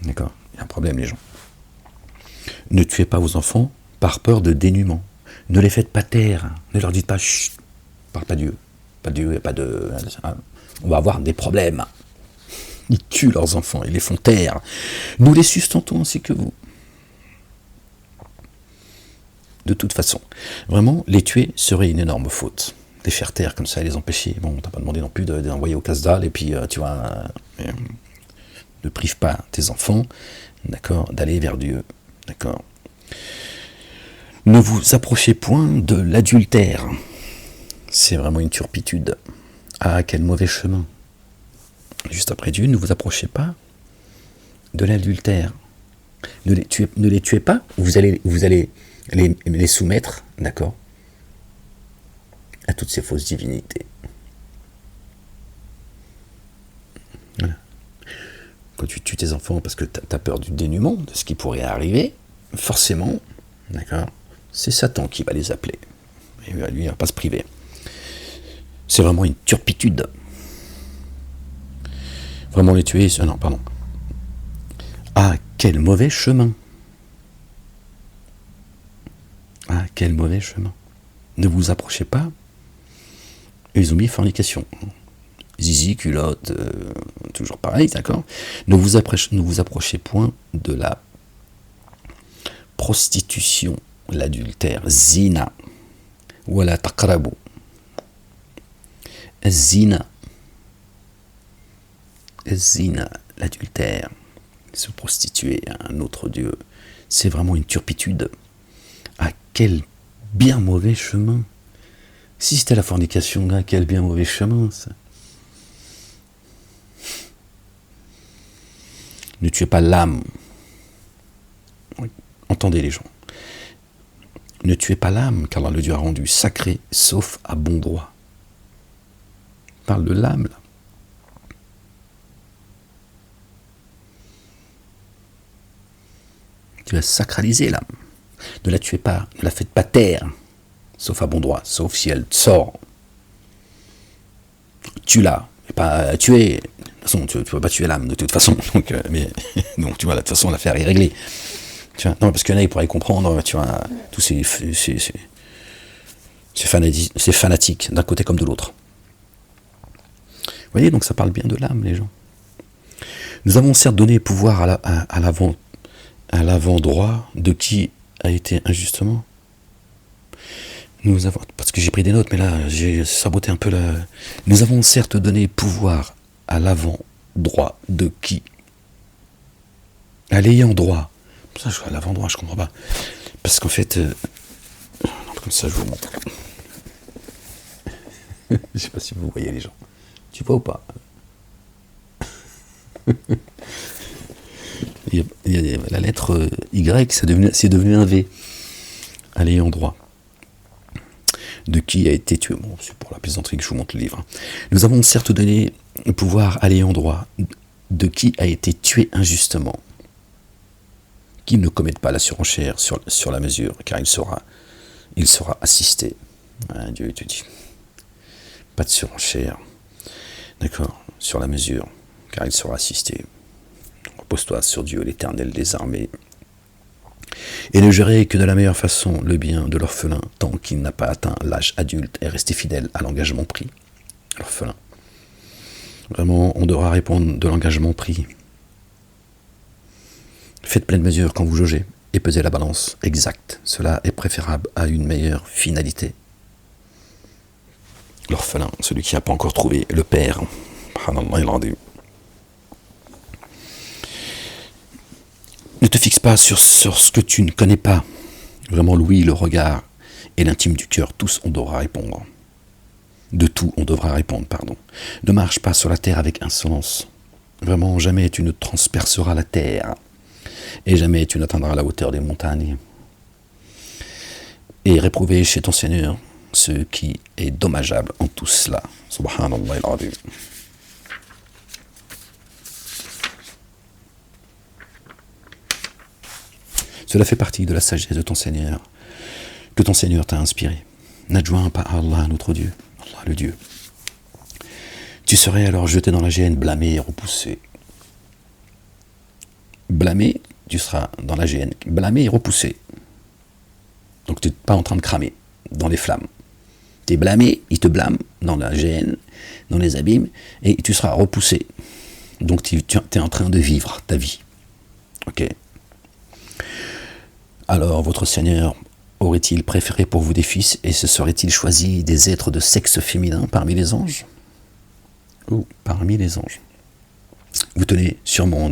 S1: D'accord ? Il y a un problème, les gens. Ne tuez pas vos enfants par peur de dénuement. Ne les faites pas taire. Ne leur dites pas chut, parle pas Dieu. Pas Dieu, pas de. On va avoir des problèmes. Ils tuent leurs enfants, ils les font taire. Nous les sustentons ainsi que vous. De toute façon, vraiment, les tuer serait une énorme faute. Les faire taire comme ça et les empêcher. Bon, t'as pas demandé non plus de les envoyer au casse-dalle et puis, tu vois, ne prive pas tes enfants, d'accord, d'aller vers Dieu, d'accord. Ne vous approchez point de l'adultère. C'est vraiment une turpitude. Ah, quel mauvais chemin. Juste après Dieu, ne vous approchez pas de l'adultère. Ne les tuez pas, vous allez les soumettre, d'accord, à toutes ces fausses divinités. Voilà. Quand tu tues tes enfants parce que tu as peur du dénouement, de ce qui pourrait arriver, forcément, d'accord, c'est Satan qui va les appeler. Et lui, il ne va pas se priver. C'est vraiment une turpitude. Vraiment les tuer, non, pardon. Ah, quel mauvais chemin. Ah, quel mauvais chemin. Ne vous approchez pas. Ils ont mis fornication. Zizi, culotte, toujours pareil, d'accord. Ne vous approchez point de la prostitution, l'adultère, zina, wala taqrabu. Zina, l'adultère, se prostituer à un autre Dieu, c'est vraiment une turpitude. Ah, quel bien mauvais chemin. Si c'était la fornication, là, quel bien mauvais chemin, ça. Ne tuez pas l'âme. Entendez les gens. Ne tuez pas l'âme, car Allah le Dieu a rendu sacré, sauf à bon droit. Il parle de l'âme, là. Tu as sacralisé l'âme. Ne la tuez pas, ne la faites pas taire, sauf à bon droit, sauf si elle sort. Tue-la, et pas tuer. De toute façon, tu ne peux pas tuer l'âme, de toute façon. Donc, donc tu vois, de toute façon, l'affaire est réglée. Tu vois, non, parce qu'il y en a, ils pourraient comprendre, tu vois, tous ces fanatiques, d'un côté comme de l'autre. Vous voyez, donc ça parle bien de l'âme, les gens. Nous avons certes donné pouvoir à l'avant-droit de qui a été injustement. Parce que j'ai pris des notes, mais là, j'ai saboté un peu la... Nous avons certes donné pouvoir à l'avant-droit de qui? À l'ayant droit. Ça, je vois à l'avant-droit, je comprends pas. Parce qu'en fait... comme ça, je vous montre. Je sais pas si vous voyez les gens. Tu vois ou pas? Il y a la lettre Y, c'est devenu un V. À l'ayant droit. De qui a été tué. Bon, c'est pour la plaisanterie que je vous montre le livre. Nous avons certes donné le pouvoir à l'ayant droit de qui a été tué injustement. Qu'il ne commette pas la surenchère sur la mesure, car il sera assisté. Voilà, Dieu te dit. Pas de surenchère. D'accord, sur la mesure, car il sera assisté. Repose-toi sur Dieu, l'Éternel des armées. Et ne jurez que de la meilleure façon le bien de l'orphelin, tant qu'il n'a pas atteint l'âge adulte, et restez fidèle à l'engagement pris. L'orphelin. Vraiment, on devra répondre de l'engagement pris. Faites pleine mesure quand vous jaugez, et pesez la balance exacte. Cela est préférable à une meilleure finalité. L'orphelin, celui qui n'a pas encore trouvé le père. Ne te fixe pas sur ce que tu ne connais pas. Vraiment, l'ouïe, le regard et l'intime du cœur, tous on devra répondre. De tout on devra répondre, pardon. Ne marche pas sur la terre avec insolence. Vraiment, jamais tu ne transperceras la terre. Et jamais tu n'atteindras la hauteur des montagnes. Et réprouver chez ton Seigneur ce qui est dommageable en tout cela. Subhanallah al-Azim. Cela fait partie de la sagesse de ton Seigneur, que ton Seigneur t'a inspiré. N'adjoins pas à Allah notre Dieu, Allah le Dieu. Tu serais alors jeté dans la géhenne, blâmé et repoussé. Blâmé, tu seras dans la géhenne, blâmé et repoussé. Donc tu n'es pas en train de cramer dans les flammes. Tu es blâmé, il te blâme dans la géhenne, dans les abîmes, et tu seras repoussé. Donc tu es en train de vivre ta vie. Ok. Alors votre Seigneur aurait-il préféré pour vous des fils, et se serait-il choisi des êtres de sexe féminin parmi les anges? Ou parmi les anges. Vous tenez sûrement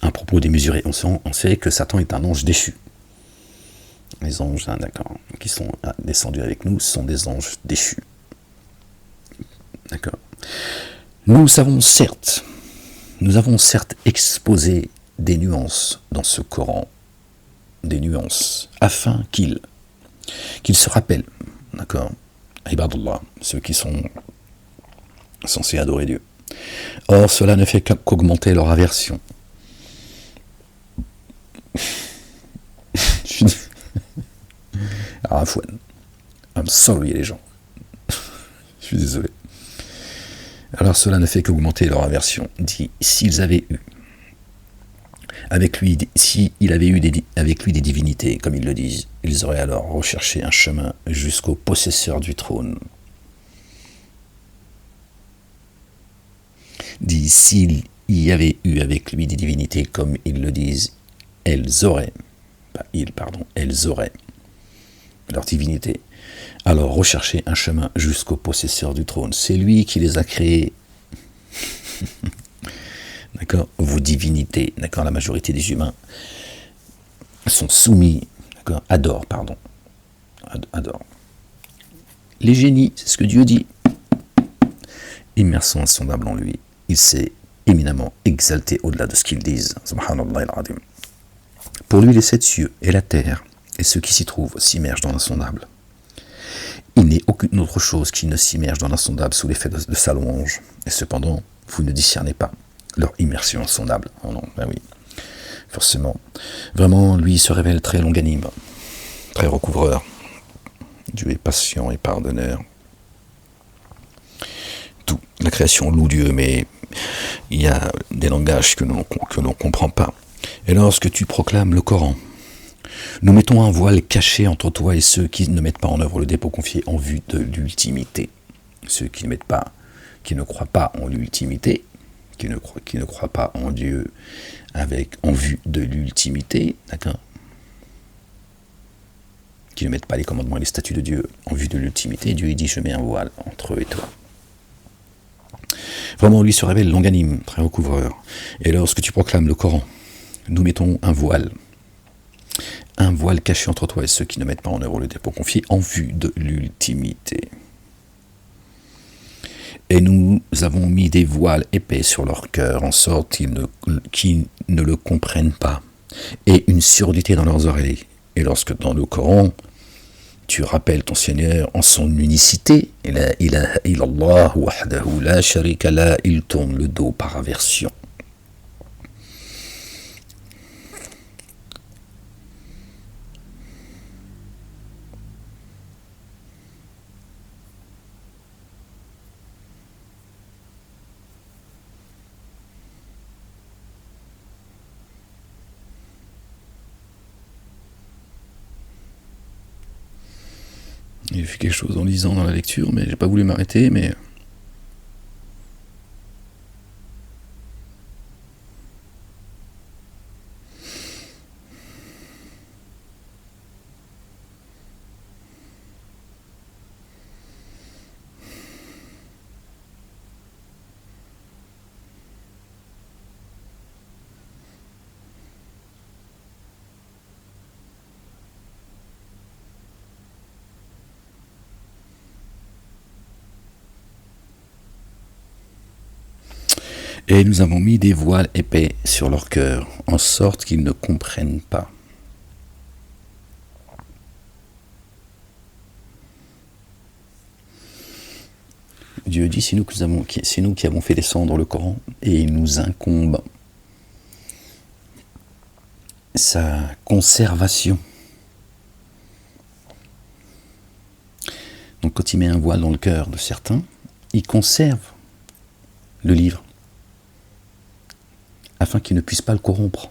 S1: un propos démesuré. On sait que Satan est un ange déchu. Les anges, d'accord, qui sont descendus avec nous, sont des anges déchus. D'accord. Nous avons certes exposé des nuances dans ce Coran, des nuances, afin qu'il se rappelle, d'accord, Ibadullah, ceux qui sont censés adorer Dieu. Or, cela ne fait qu'augmenter leur aversion. Afouane, I'm sorry les gens. Je suis désolé. Alors cela ne fait qu'augmenter leur aversion. Dit, s'ils avaient eu avec lui, s'il avait eu avec lui des divinités, comme ils le disent, ils auraient alors recherché un chemin jusqu'au possesseur du trône. Dit, s'il y avait eu avec lui des divinités, comme ils le disent, elles auraient leur divinité, alors rechercher un chemin jusqu'au possesseur du trône. C'est lui qui les a créés. D'accord, vos divinités, d'accord, la majorité des humains sont soumis, d'accord, adorent. Les génies, c'est ce que Dieu dit. Immersons insondable en lui. Il s'est éminemment exalté au-delà de ce qu'ils disent. Subhanallah al-Azim. Pour lui, les 7 cieux et la terre et ceux qui s'y trouvent s'immergent dans l'insondable. Il n'est aucune autre chose qui ne s'immerge dans l'insondable sous l'effet de sa louange. Et cependant, vous ne discernez pas leur immersion insondable. Oh non, ben oui, forcément. Vraiment, lui se révèle très longanime, très recouvreur. Dieu est patient et pardonneur. Tout, la création loue Dieu, mais il y a des langages que l'on ne comprend pas. Et lorsque tu proclames le Coran, nous mettons un voile caché entre toi et ceux qui ne mettent pas en œuvre le dépôt confié en vue de l'ultimité. Ceux qui ne croient pas en l'ultimité, qui ne croient pas en Dieu en vue de l'ultimité, d'accord, qui ne mettent pas les commandements et les statuts de Dieu en vue de l'ultimité, Dieu dit je mets un voile entre eux et toi. Vraiment, lui se révèle longanime, très recouvreur. Et lorsque tu proclames le Coran, nous mettons un voile caché entre toi et ceux qui ne mettent pas en œuvre le dépôt confié en vue de l'ultimité. Et nous avons mis des voiles épais sur leur cœur, en sorte qu'ils ne le comprennent pas, et une surdité dans leurs oreilles. Et lorsque dans le Coran, tu rappelles ton Seigneur en son unicité, la ilaha illallah wahdahu la sharika la, il tourne le dos par aversion. J'ai fait quelque chose en lisant dans la lecture, mais j'ai pas voulu m'arrêter, mais... Et nous avons mis des voiles épais sur leur cœur, en sorte qu'ils ne comprennent pas. Dieu dit, c'est nous qui avons fait descendre le Coran, et il nous incombe sa conservation. Donc quand il met un voile dans le cœur de certains, il conserve le livre, afin qu'ils ne puissent pas le corrompre,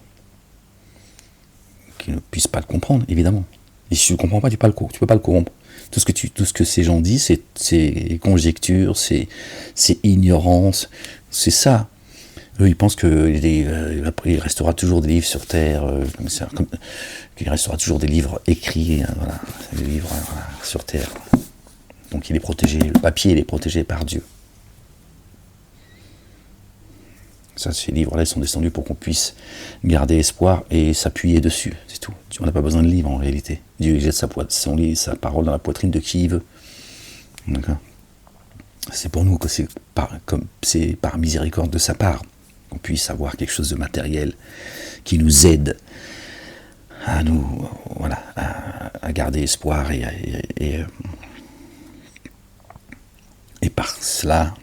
S1: qu'ils ne puissent pas le comprendre, évidemment. Et si tu ne le comprends pas, tu peux pas le corrompre. Tout ce que ces gens disent, c'est conjecture, c'est ignorance, c'est ça. Eux, ils pensent qu'il restera toujours des livres sur Terre, qu'il restera toujours des livres écrits, voilà, des livres sur Terre. Donc il est protégé, le papier il est protégé par Dieu. Ça, ces livres-là, ils sont descendus pour qu'on puisse garder espoir et s'appuyer dessus, c'est tout. On n'a pas besoin de livres en réalité. Dieu il jette sa parole dans la poitrine de qui il veut. D'accord. C'est pour nous que c'est par miséricorde de sa part qu'on puisse avoir quelque chose de matériel qui nous aide à nous, voilà, à garder espoir et par cela,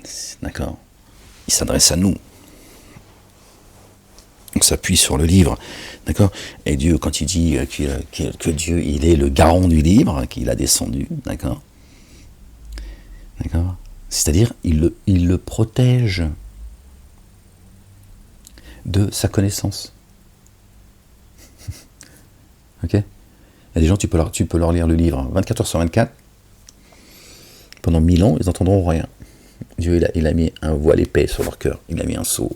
S1: d'accord, il s'adresse à nous. On s'appuie sur le livre, d'accord. Et Dieu, quand il dit que Dieu, il est le garant du livre, qu'il a descendu, d'accord, d'accord. C'est-à-dire, il le protège de sa connaissance. Ok. Il y a des gens, tu peux leur lire le livre 24 heures sur 24. Pendant 1000 ans, ils n'entendront rien. Dieu, il a mis un voile épais sur leur cœur. Il a mis un sceau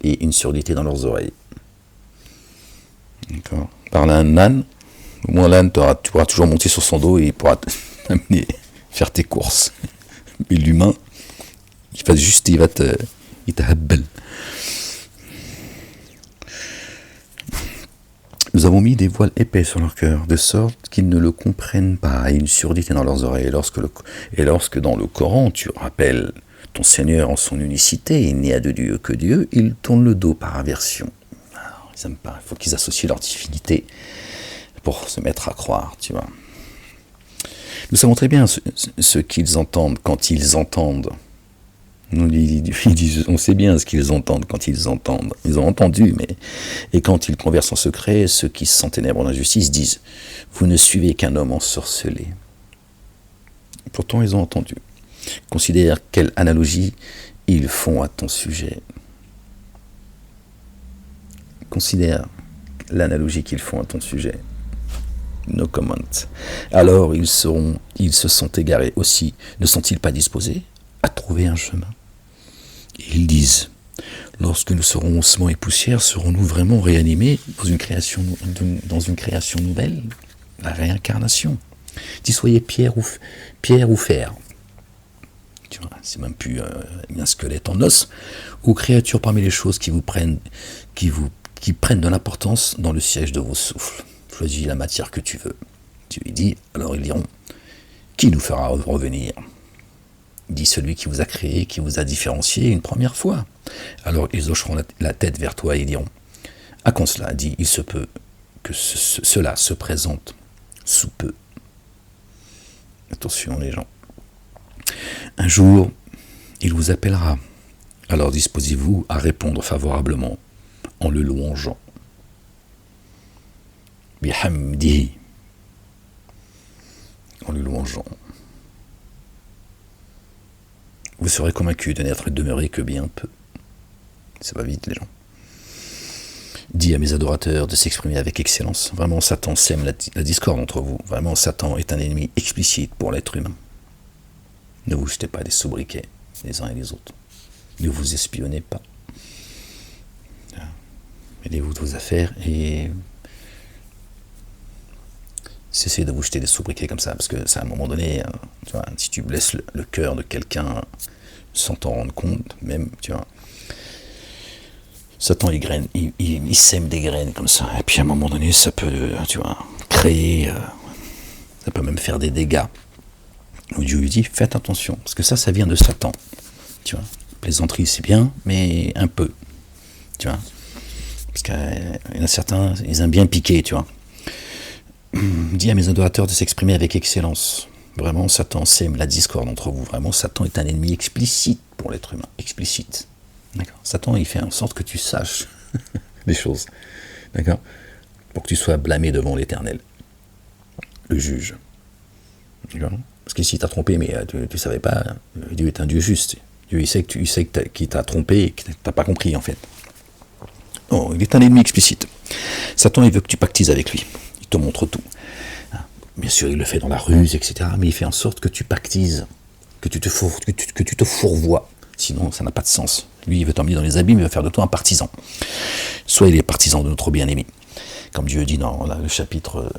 S1: et une surdité dans leurs oreilles. D'accord. Par un âne, au moins l'âne, tu pourras toujours monter sur son dos et il pourra t'amener faire tes courses. Mais l'humain, il t'ahabbel. Nous avons mis des voiles épais sur leur cœur, de sorte qu'ils ne le comprennent pas, et une surdité dans leurs oreilles. Et lorsque dans le Coran, tu rappelles ton Seigneur en son unicité, il n'y a de Dieu que Dieu, ils tournent le dos par aversion. Alors, ils n'aiment pas, il faut qu'ils associent leur divinité pour se mettre à croire, tu vois. Nous savons très bien ce qu'ils entendent quand ils entendent. On sait bien ce qu'ils entendent quand ils entendent. Ils ont entendu, mais... Et quand ils conversent en secret, ceux qui se sentent ténèbres en injustice disent « Vous ne suivez qu'un homme ensorcelé. » Pourtant, ils ont entendu. Considère quelle analogie ils font à ton sujet. Considère l'analogie qu'ils font à ton sujet. No comment. Alors, ils se sont égarés aussi. Ne sont-ils pas disposés à trouver un chemin? Et ils disent, lorsque nous serons ossements et poussière, serons-nous vraiment réanimés dans une création nouvelle? La réincarnation. Dis, soyez pierre ou fer. Tu vois, c'est même plus un squelette en os, ou créatures parmi les choses qui prennent de l'importance dans le siège de vos souffles. Choisis la matière que tu veux. Tu lui dis, alors ils diront, qui nous fera revenir? Dit celui qui vous a créé, qui vous a différencié une première fois. Alors ils hocheront la tête vers toi et diront, à quand cela, dit, il se peut que cela se présente sous peu. Attention les gens. Un jour, il vous appellera. Alors disposez-vous à répondre favorablement en le louangeant. Bihamdihi. En le louangeant. Vous serez convaincus de n'être demeuré que bien peu. Ça va vite, les gens. Dis à mes adorateurs de s'exprimer avec excellence. Vraiment, Satan sème la discorde entre vous. Vraiment, Satan est un ennemi explicite pour l'être humain. Ne vous jetez pas des sobriquets, les uns et les autres. Ne vous espionnez pas. Mêlez-vous de vos affaires et cessez de vous jeter des sobriquets comme ça, parce que ça, à un moment donné, tu vois, si tu blesses le cœur de quelqu'un sans t'en rendre compte, même, tu vois, Satan, il sème des graines comme ça, et puis à un moment donné, ça peut, tu vois, créer, ça peut même faire des dégâts. Donc Dieu lui dit, faites attention, parce que ça vient de Satan, tu vois. Plaisanterie, c'est bien, mais un peu, tu vois. Parce qu'il y en a certains, ils aiment bien piquer, tu vois. Dis à mes adorateurs de s'exprimer avec excellence. Vraiment, Satan sème la discorde entre vous. Vraiment, Satan est un ennemi explicite pour l'être humain. Explicite. D'accord. Satan, il fait en sorte que tu saches les choses. D'accord. Pour que tu sois blâmé devant l'Éternel, le juge. D'accord. Parce qu'ici, il t'a trompé, mais tu ne savais pas. Dieu est un Dieu juste. Dieu, il sait qu'il t'a trompé et que tu n'as pas compris, en fait. Non, il est un ennemi explicite. Satan, il veut que tu pactises avec lui. Il te montre tout. Bien sûr, il le fait dans la ruse, etc. Mais il fait en sorte que tu pactises, que tu te fourvoies. Sinon, ça n'a pas de sens. Lui, il veut t'emmener dans les abîmes, il veut faire de toi un partisan. Soyez les partisans de notre bien-aimé. Comme Dieu dit dans le chapitre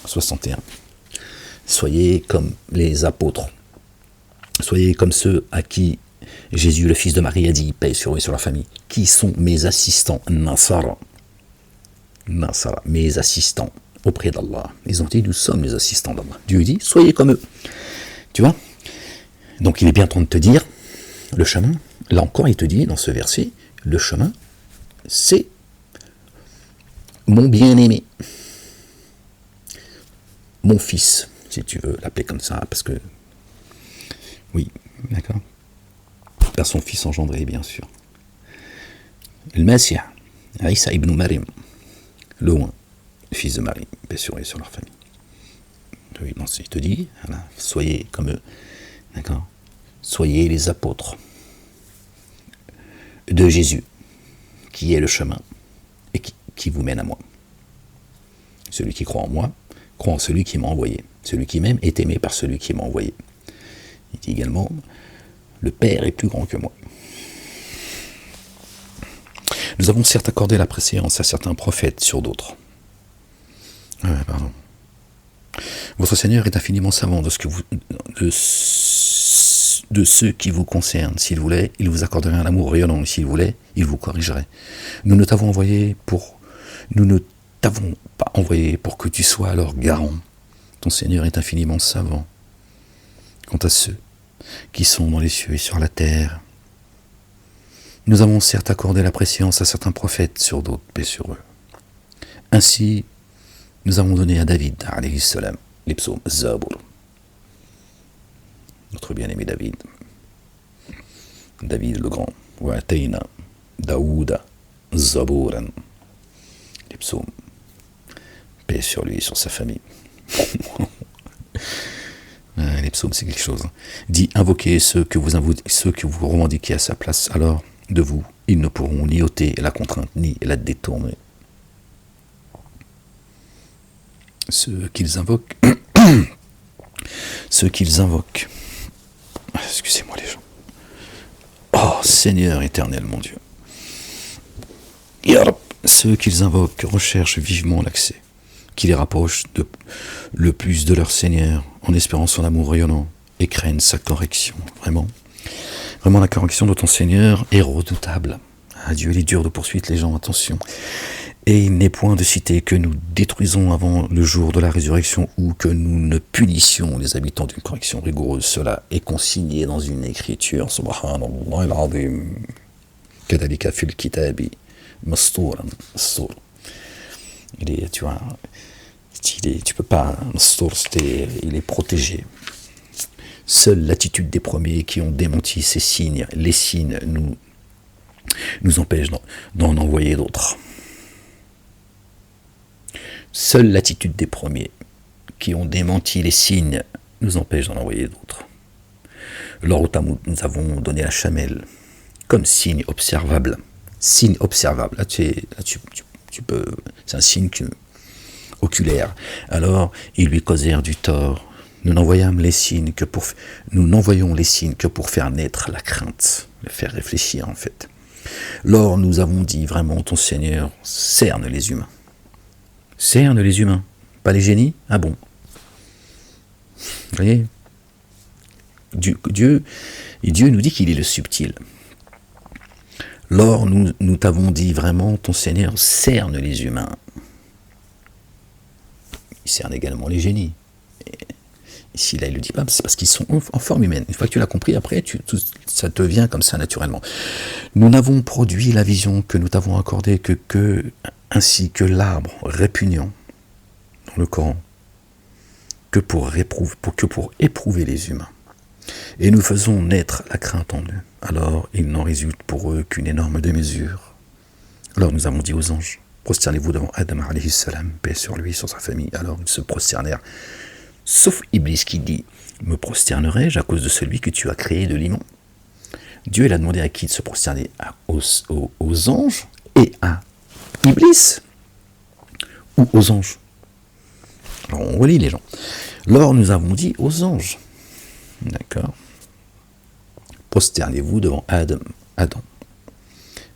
S1: 61. Soyez comme les apôtres. Soyez comme ceux à qui Jésus, le fils de Marie, a dit, paix sur eux et sur leur famille, qui sont mes assistants, Nasara, mes assistants auprès d'Allah. Ils ont dit, nous sommes les assistants d'Allah. Dieu dit, soyez comme eux. Tu vois? Donc il est bien temps de te dire, le chemin, là encore il te dit dans ce verset, le chemin, c'est mon bien-aimé, mon fils, si tu veux l'appeler comme ça, parce que, oui, d'accord, par son fils engendré, bien sûr. Le Messie, Isa ibn Maryam, le fils de Marie, paix sur eux et sur leur famille. Oui, non, il te dit, voilà, soyez comme eux, d'accord, soyez les apôtres de Jésus, qui est le chemin et qui vous mène à moi. Celui qui croit en moi, croit en celui qui m'a envoyé. Celui qui m'aime est aimé par celui qui m'a envoyé. Il dit également, le Père est plus grand que moi. Nous avons certes accordé la préséance à certains prophètes sur d'autres. Pardon. Votre Seigneur est infiniment savant de ceux qui vous concernent. S'il voulait, il vous accorderait un amour rayonnant. S'il voulait, il vous corrigerait. Nous ne t'avons pas envoyé pour que tu sois alors garant. Ton Seigneur est infiniment savant. Quant à ceux qui sont dans les cieux et sur la terre, nous avons certes accordé la préséance à certains prophètes sur d'autres, paix sur eux. Ainsi, nous avons donné à David, alayhi salam, les psaumes Zabour. Notre bien-aimé David. David le grand. Wa'atayna Daouda Zabouran. Les psaumes. Paix sur lui et sur sa famille. Les psaumes, c'est quelque chose. Dit, invoquez ceux que vous revendiquez à sa place. Alors, de vous, ils ne pourront ni ôter la contrainte, ni la détourner. Ceux qu'ils invoquent, excusez-moi les gens. Oh Seigneur éternel mon Dieu. Ceux qu'ils invoquent recherchent vivement l'accès, qui les rapproche le plus de leur Seigneur, en espérant son amour rayonnant, et craignent sa correction. Vraiment, la correction de ton Seigneur est redoutable. Ah, Dieu, il est dur de poursuite, les gens, attention. Et il n'est point de cité que nous détruisons avant le jour de la résurrection ou que nous ne punissions les habitants d'une correction rigoureuse. Cela est consigné dans une écriture. Subhanallah al-azim. Kadalika fil kitabi masturan. Tu peux pas, il est protégé. Seule l'attitude des premiers qui ont démenti ces signes, les signes, nous empêche d'en envoyer d'autres. Seule l'attitude des premiers qui ont démenti les signes nous empêche d'en envoyer d'autres. Lors au Tamoud, nous avons donné la chamelle comme signe observable. Signe observable. Là, tu peux. C'est un signe oculaire. Alors, ils lui causèrent du tort. Nous n'envoyons les signes que pour faire naître la crainte, le faire réfléchir en fait. Lors, nous avons dit vraiment, ton Seigneur cerne les humains. Cerne les humains, pas les génies. Ah bon? Vous voyez? Dieu nous dit qu'il est le subtil. Lors, nous t'avons dit vraiment, ton Seigneur cerne les humains. Il cerne également les génies. Et ici, là, il ne le dit pas, c'est parce qu'ils sont en forme humaine. Une fois que tu l'as compris, après, ça te vient comme ça naturellement. Nous n'avons produit la vision que nous t'avons accordée ainsi que l'arbre répugnant dans le Coran, que pour éprouver les humains. Et nous faisons naître la crainte en eux. Alors, il n'en résulte pour eux qu'une énorme démesure. Alors nous avons dit aux anges, prosternez-vous devant Adam alayhi salam, paix sur lui, sur sa famille. Alors ils se prosternèrent, sauf Iblis qui dit, me prosternerai-je à cause de celui que tu as créé de limon? Dieu il a demandé à qui de se prosterner? Aux anges et à Iblis ou aux anges? Alors on relit les gens. Alors nous avons dit aux anges, d'accord, prosternez-vous devant Adam.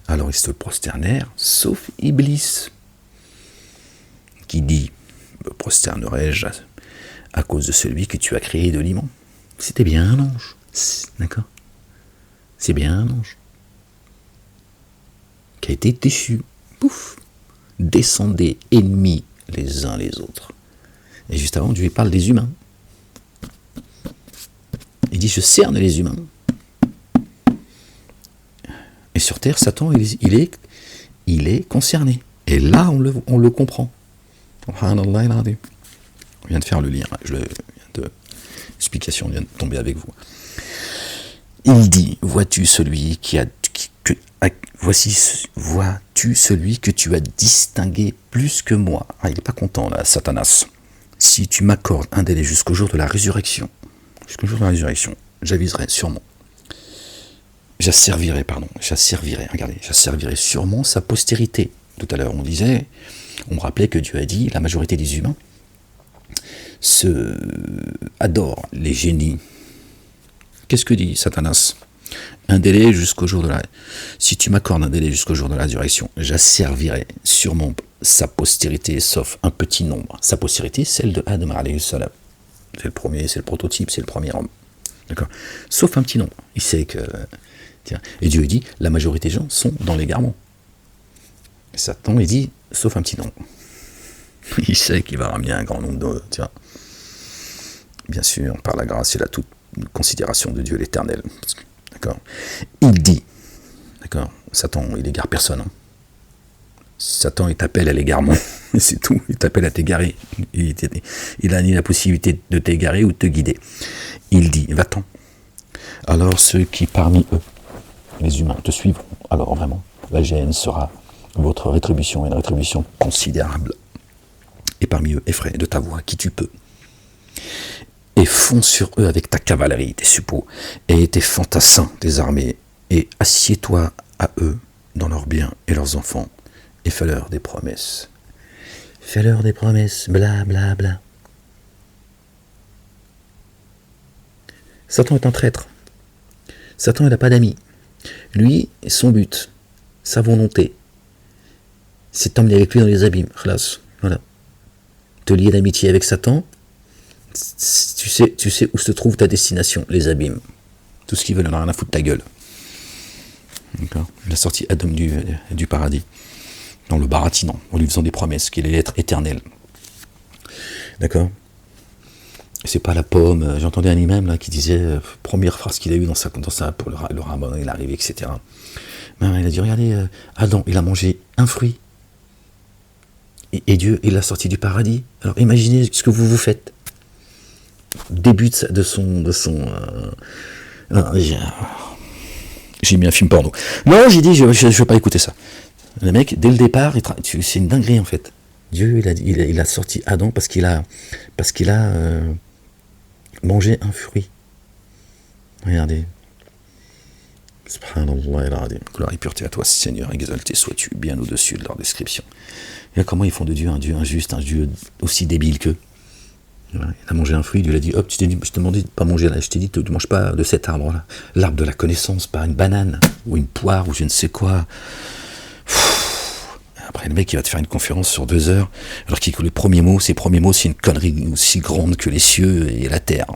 S1: Alors ils se prosternèrent, sauf Iblis, qui dit, me prosternerai-je à cause de celui que tu as créé de limon? C'était bien un ange, d'accord? C'est bien un ange qui a été déchu. Pouf! Descendez, ennemis les uns les autres. Et juste avant, Dieu parle des humains. Il dit, je cerne les humains. Et sur terre, Satan, il est concerné. Et là, on le comprend. Subhanallah al-azim. On vient de faire le lien, l'explication vient de tomber avec vous. Il dit, vois-tu celui vois-tu celui que tu as distingué plus que moi. Il n'est pas content là, Satanas. Si tu m'accordes un délai jusqu'au jour de la résurrection, j'aviserai sûrement. J'asservirai sûrement sa postérité. Tout à l'heure, on rappelait que Dieu a dit, la majorité des humains adorent les génies. Qu'est-ce que dit Satanas? Un délai jusqu'au jour de la... Si tu m'accordes un délai jusqu'au jour de la résurrection, j'asservirai sûrement sa postérité, sauf un petit nombre. Sa postérité, celle de Adam alayhi salam. C'est le premier, c'est le prototype, c'est le premier homme. D'accord? Sauf un petit nombre. Il sait que... Tiens. Et Dieu dit, la majorité des gens sont dans l'égarement. Et Satan, il dit, sauf un petit nombre. Il sait qu'il va ramener un grand nombre de... Tiens. Bien sûr, par la grâce et la toute considération de Dieu l'Éternel. D'accord? Il dit, d'accord, Satan, il égare personne. Hein. Satan, il t'appelle à l'égarement. C'est tout. Il t'appelle à t'égarer. Il a ni la possibilité de t'égarer ou de te guider. Il dit, va-t'en. Alors ceux qui parmi eux, les humains, te suivront. Alors vraiment, la géhenne sera votre rétribution, une rétribution considérable. Et parmi eux, effraie de ta voix qui tu peux. Et fonce sur eux avec ta cavalerie, tes suppôts, et tes fantassins, tes armées, et assieds-toi à eux dans leurs biens et leurs enfants, et fais-leur des promesses. Fais-leur des promesses, bla bla bla. Satan est un traître. Satan, il n'a pas d'amis. Lui, son but, sa volonté, c'est t'emmener avec lui dans les abîmes. Khlas, voilà. Te lier d'amitié avec Satan, tu sais où se trouve ta destination, les abîmes. Tout ce qu'ils veulent, on n'a rien à foutre de ta gueule. D'accord. Il a sorti Adam du paradis, dans le baratinant, en lui faisant des promesses qu'il allait être éternel. D'accord. C'est pas la pomme. J'entendais un imam là qui disait première phrase qu'il a eue dans sa pour le ramadan, il arrive, etc. Ben, il a dit regardez, Adam, il a mangé un fruit et Dieu, il l'a sorti du paradis. Alors imaginez ce que vous faites. Début de son j'ai mis un film porno. Non, j'ai dit je veux pas écouter ça. Le mec, dès le départ, c'est une dinguerie en fait. Dieu, il a sorti Adam parce qu'il a mangé un fruit. Regardez. Subhanallah. Gloire et pureté à toi, Seigneur, exalté sois-tu, bien au-dessus de leur description. Et comment ils font de Dieu un Dieu injuste, un Dieu aussi débile qu'eux. Il a mangé un fruit, il lui a dit, hop, je t'ai demandé de ne pas manger là, je t'ai dit, tu ne manges pas de cet arbre-là. L'arbre de la connaissance, pas une banane, ou une poire, ou je ne sais quoi. Après, le mec, il va te faire une conférence sur 2 heures, alors qu'il les premiers mots, c'est une connerie aussi grande que les cieux et la terre.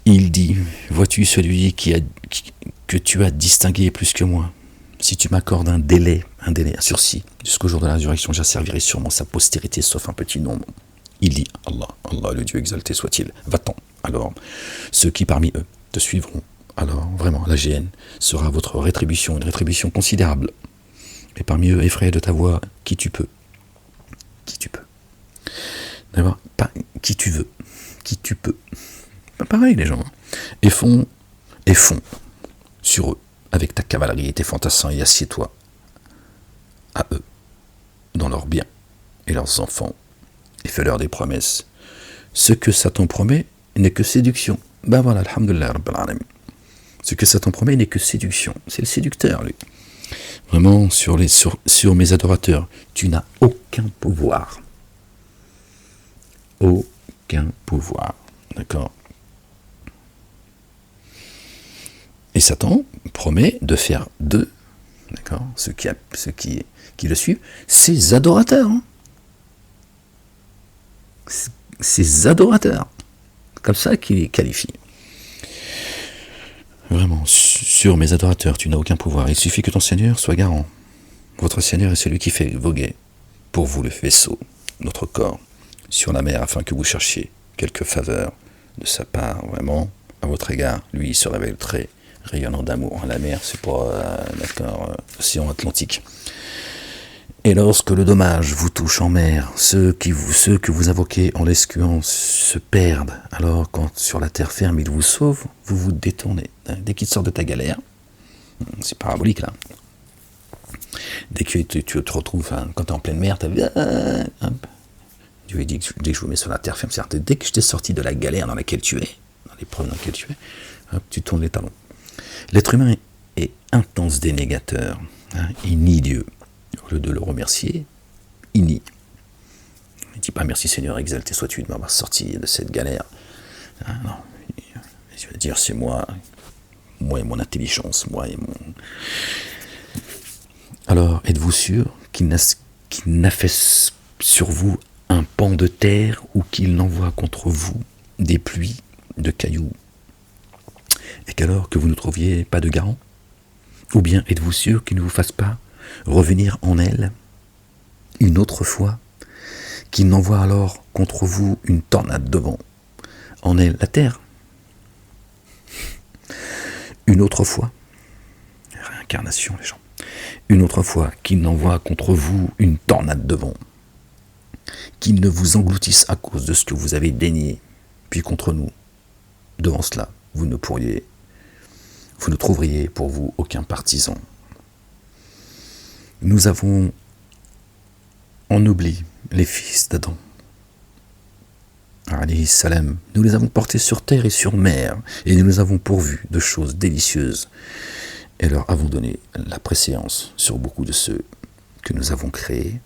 S1: Il dit, vois-tu celui que tu as distingué plus que moi? Si tu m'accordes un délai, un sursis, jusqu'au jour de la résurrection, j'asservirai sûrement sa postérité, sauf un petit nombre. Il dit, Allah, le Dieu exalté soit-il, va-t'en. Alors, ceux qui parmi eux te suivront, alors vraiment, la géhenne sera votre rétribution, une rétribution considérable. Et parmi eux, effraie de ta voix, qui tu peux. D'abord, pas qui tu veux, qui tu peux. Pas pareil, les gens. Et font sur eux, avec ta cavalerie et tes fantassins, et assieds-toi à eux, dans leurs biens et leurs enfants. Et fais-leur des promesses. Ce que Satan promet n'est que séduction. Ben voilà, alhamdoulilah, rabbil alamin. Ce que Satan promet n'est que séduction. C'est le séducteur, lui. Vraiment, sur mes adorateurs, tu n'as aucun pouvoir. Aucun pouvoir. D'accord? Et Satan promet de faire d'eux, d'accord, ceux qui le suivent, ses adorateurs. Hein. Ses adorateurs, comme ça qu'il les qualifie. Vraiment, sur mes adorateurs, tu n'as aucun pouvoir. Il suffit que ton Seigneur soit garant. Votre Seigneur est celui qui fait voguer pour vous le vaisseau, notre corps, sur la mer, afin que vous cherchiez quelque faveur de sa part, vraiment, à votre égard. Lui, il se révèle très rayonnant d'amour. La mer, c'est pas l'océan Atlantique. Et lorsque le dommage vous touche en mer, ceux que vous invoquez en l'escuant se perdent. Alors quand sur la terre ferme il vous sauve, vous vous détournez. Dès qu'il sort de ta galère, c'est parabolique là. Dès que tu te retrouves, quand tu es en pleine mer, tu as Dieu lui dit que dès que je vous mets sur la terre ferme, c'est-à-dire dès que je t'ai sorti de la galère dans laquelle tu es, dans l'épreuve dans laquelle tu es, hop, tu tournes les talons. L'être humain est intense dénégateur. Il nie Dieu. Au lieu de le remercier, il nie. Il ne dit pas merci Seigneur, exalté sois-tu de m'avoir sorti de cette galère. Non, il va dire c'est moi et mon intelligence, moi et mon... Alors, êtes-vous sûr qu'il n'a fait sur vous un pan de terre ou qu'il n'envoie contre vous des pluies de cailloux et qu'alors que vous ne trouviez pas de garant? Ou bien êtes-vous sûr qu'il ne vous fasse pas revenir en elle une autre fois, qu'il n'envoie alors contre vous une tornade de vent, en elle la terre? Une autre fois, réincarnation les gens, une autre fois qu'il n'envoie contre vous une tornade de vent, qu'il ne vous engloutisse à cause de ce que vous avez dénié, puis contre nous, devant cela, vous ne trouveriez pour vous aucun partisan. Nous avons en oubli les fils d'Adam, alayhi salam. Nous les avons portés sur terre et sur mer, et nous les avons pourvus de choses délicieuses, et leur avons donné la préséance sur beaucoup de ceux que nous avons créés.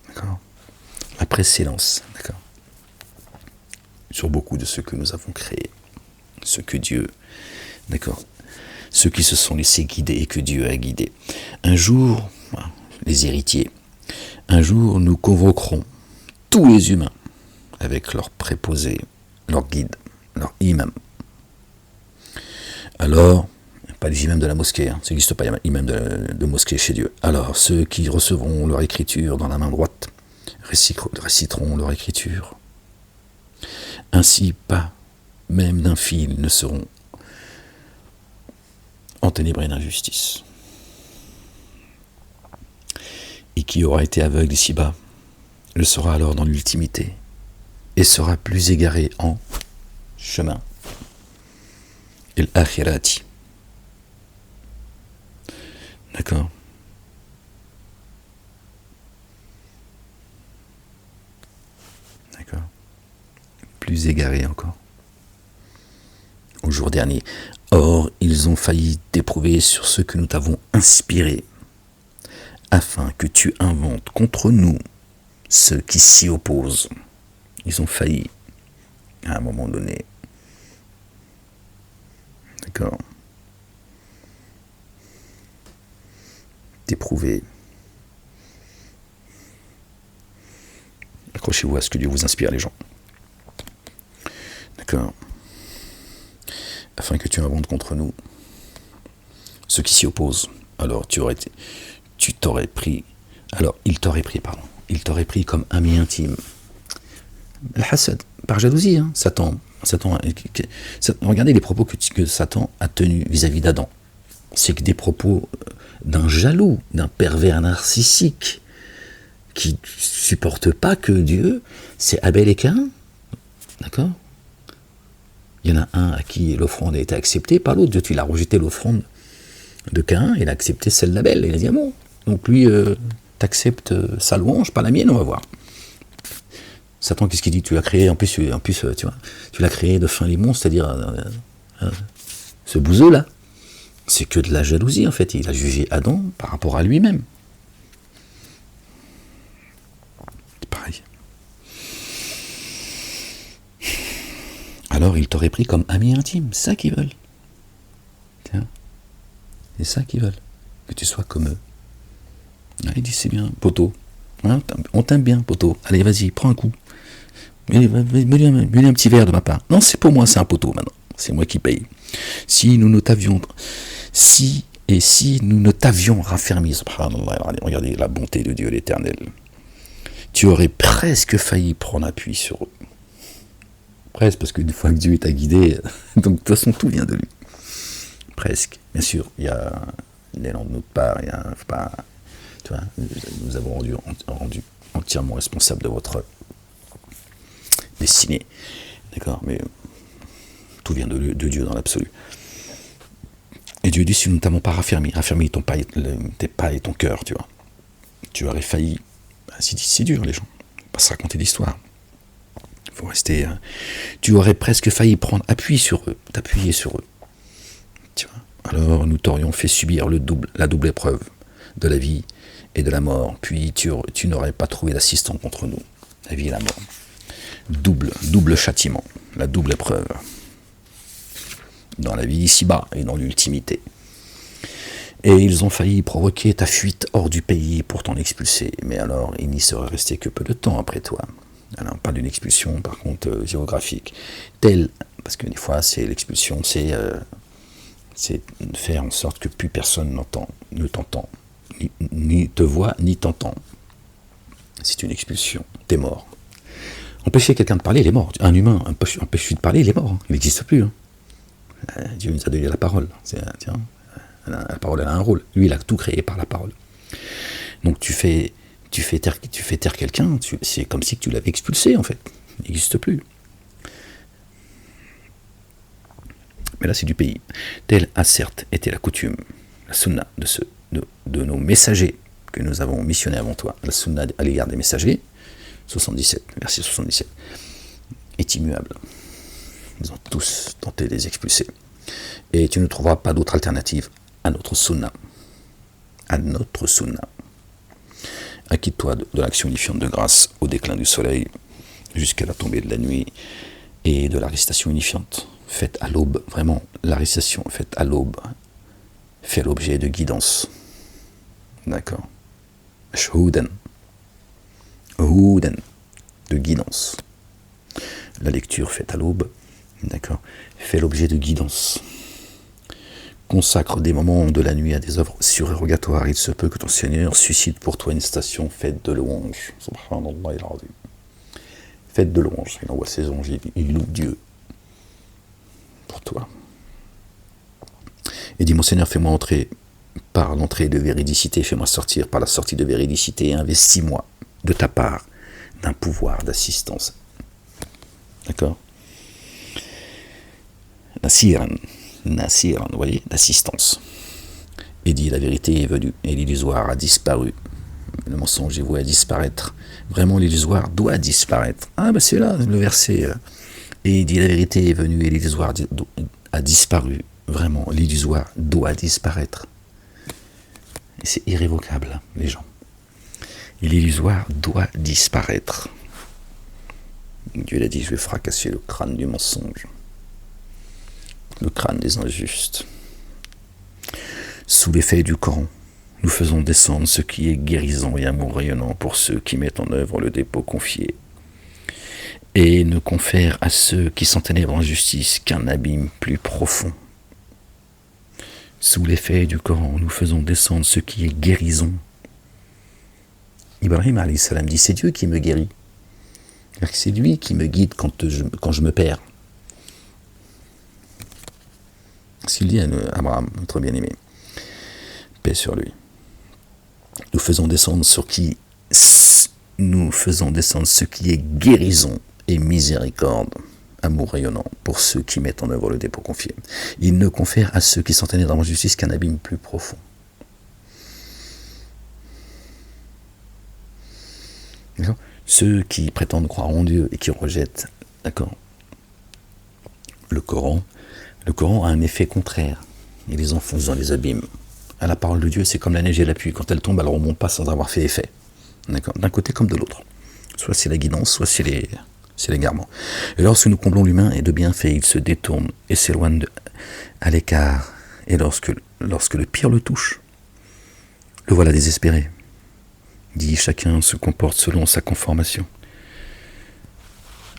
S1: D'accord ? La préséance, d'accord ? Sur beaucoup de ceux que nous avons créés, ceux que Dieu, d'accord ? Ceux qui se sont laissés guider et que Dieu a guidés. Un jour, les héritiers, un jour nous convoquerons tous les humains avec leurs préposés, leurs guides, leurs imams. Alors, pas les imams de la mosquée, ça n'existe pas, imams de mosquée chez Dieu. Alors, ceux qui recevront leur écriture dans la main droite réciteront leur écriture. Ainsi, pas même d'un fil ne seront enténébrés d'injustice. Et qui aura été aveugle ici-bas, le sera alors dans l'ultimité, et sera plus égaré en chemin. Et l'akhirati. D'accord ? D'accord ? Plus égaré encore. Au jour dernier. Or, ils ont failli t'éprouver sur ce que nous t'avons inspiré, afin que tu inventes contre nous ceux qui s'y opposent. Ils ont failli, à un moment donné. D'accord ? T'éprouver. Accrochez-vous à ce que Dieu vous inspire, les gens. D'accord ? Afin que tu inventes contre nous ceux qui s'y opposent. Alors il t'aurait pris comme ami intime. Al-Hassad, par jalousie, Satan, regardez les propos que Satan a tenus vis-à-vis d'Adam. C'est que des propos d'un jaloux, d'un pervers narcissique, qui ne supporte pas que Dieu, c'est Abel et Caïn. D'accord ? Il y en a un à qui l'offrande a été acceptée, par l'autre. Dieu, il a rejeté l'offrande de Caïn, il a accepté celle d'Abel. Il a dit, ah bon, donc lui, t'acceptes sa louange, pas la mienne, on va voir. Satan, qu'est-ce qu'il dit ? Tu l'as créé, en plus, tu vois, tu l'as créé de fin limon, c'est-à-dire ce bouseux-là. C'est que de la jalousie, en fait. Il a jugé Adam par rapport à lui-même. C'est pareil. Alors, ils t'auraient pris comme ami intime. C'est ça qu'ils veulent. Tiens. C'est ça qu'ils veulent. Que tu sois comme eux. Ah, il dit, c'est bien, poteau. On t'aime bien, poteau. Allez, vas-y, prends un coup. Mets-lui un petit verre de ma part. Non, c'est pour moi, c'est un poteau maintenant. C'est moi qui paye. Si nous ne t'avions raffermi, subhanallah, regardez la bonté de Dieu l'Éternel, tu aurais presque failli prendre appui sur eux. Presque, parce qu'une fois que Dieu t'a guidé, donc de toute façon tout vient de lui. Presque. Bien sûr, il y a l'élan de notre part, Tu vois, nous avons rendu entièrement responsable de votre destinée. D'accord, mais tout vient de Dieu dans l'absolu. Et Dieu dit, si nous ne t'avons pas raffermi tes pas et ton cœur, tu vois, tu aurais failli. C'est dur, les gens. Il ne faut pas se raconter d'histoire. Il faut rester. Tu aurais presque failli t'appuyer sur eux. Tu vois. Alors nous t'aurions fait subir la double épreuve de la vie et de la mort. Puis tu n'aurais pas trouvé d'assistant contre nous. La vie et la mort. Double châtiment. La double épreuve. Dans la vie ici-bas et dans l'ultimité. Et ils ont failli provoquer ta fuite hors du pays pour t'en expulser. Mais alors, il n'y serait resté que peu de temps après toi. Alors, pas d'une expulsion, par contre, géographique. Parce que des fois, c'est l'expulsion, c'est faire en sorte que plus personne ne t'entend, ni te voit, ni t'entend. C'est une expulsion, t'es mort. Empêcher quelqu'un de parler, il est mort. Un humain, empêche-lui de parler, il est mort. Il n'existe plus. Dieu nous a donné la parole. La parole, elle a un rôle. Lui, il a tout créé par la parole. Donc tu fais taire quelqu'un, c'est comme si tu l'avais expulsé, en fait. Il n'existe plus. Mais là, c'est du pays. Telle a certes été la coutume, la sunna de nos messagers que nous avons missionnés avant toi. La sunna à l'égard des messagers, 77, verset 77, est immuable. Ils ont tous tenté de les expulser. Et tu ne trouveras pas d'autre alternative à notre sunna. Acquitte-toi de l'action unifiante de grâce au déclin du soleil jusqu'à la tombée de la nuit et de la récitation unifiante faite à l'aube. Vraiment, la récitation faite à l'aube fait l'objet de guidance. D'accord. Shuhudan. De guidance. La lecture faite à l'aube, d'accord, fait l'objet de guidance. Consacre des moments de la nuit à des œuvres surérogatoires. Il se peut que ton Seigneur suscite pour toi une station faite de louanges. Subhanallah al-Azim. Faite de louanges. Il envoie ses anges, il loue Dieu pour toi. Et dit, mon Seigneur, fais-moi entrer par l'entrée de véridicité, fais-moi sortir par la sortie de véridicité, et investis-moi de ta part d'un pouvoir d'assistance. D'accord? Nasiran, vous voyez, d'assistance. Et dit, la vérité est venue, et l'illusoire a disparu. Le mensonge est voué à disparaître. Vraiment, l'illusoire doit disparaître. Ah, ben c'est là, le verset. Et il dit, la vérité est venue, et l'illusoire a disparu. Vraiment, l'illusoire doit disparaître. Et c'est irrévocable, les gens. Et l'illusoire doit disparaître. Dieu l'a dit, je vais fracasser le crâne du mensonge. Le crâne des injustes. Sous l'effet du Coran, nous faisons descendre ce qui est guérissant et amour rayonnant pour ceux qui mettent en œuvre le dépôt confié, et ne confère à ceux qui s'enténèbrent en justice qu'un abîme plus profond. Sous l'effet du Coran, nous faisons descendre ce qui est guérison. Ibrahim alayhi salam dit, c'est Dieu qui me guérit. C'est lui qui me guide quand je me perds. S'il dit à Abraham, notre bien-aimé, paix sur lui. Nous faisons descendre ce qui est guérison et miséricorde, amour rayonnant pour ceux qui mettent en œuvre le dépôt confié. Il ne confère à ceux qui s'enténèbrent dans la justice qu'un abîme plus profond. D'accord ? Ceux qui prétendent croire en Dieu et qui rejettent, d'accord, le Coran a un effet contraire. Il les enfonce dans les abîmes. À la parole de Dieu, c'est comme la neige et la pluie. Quand elle tombe, elle ne remonte pas sans avoir fait effet. D'accord ? D'un côté comme de l'autre. Soit c'est la guidance, soit c'est l'égarement. Et lorsque nous comblons l'humain et de bienfaits, il se détourne et s'éloigne à l'écart. Et lorsque le pire le touche, le voilà désespéré. Dit, chacun se comporte selon sa conformation.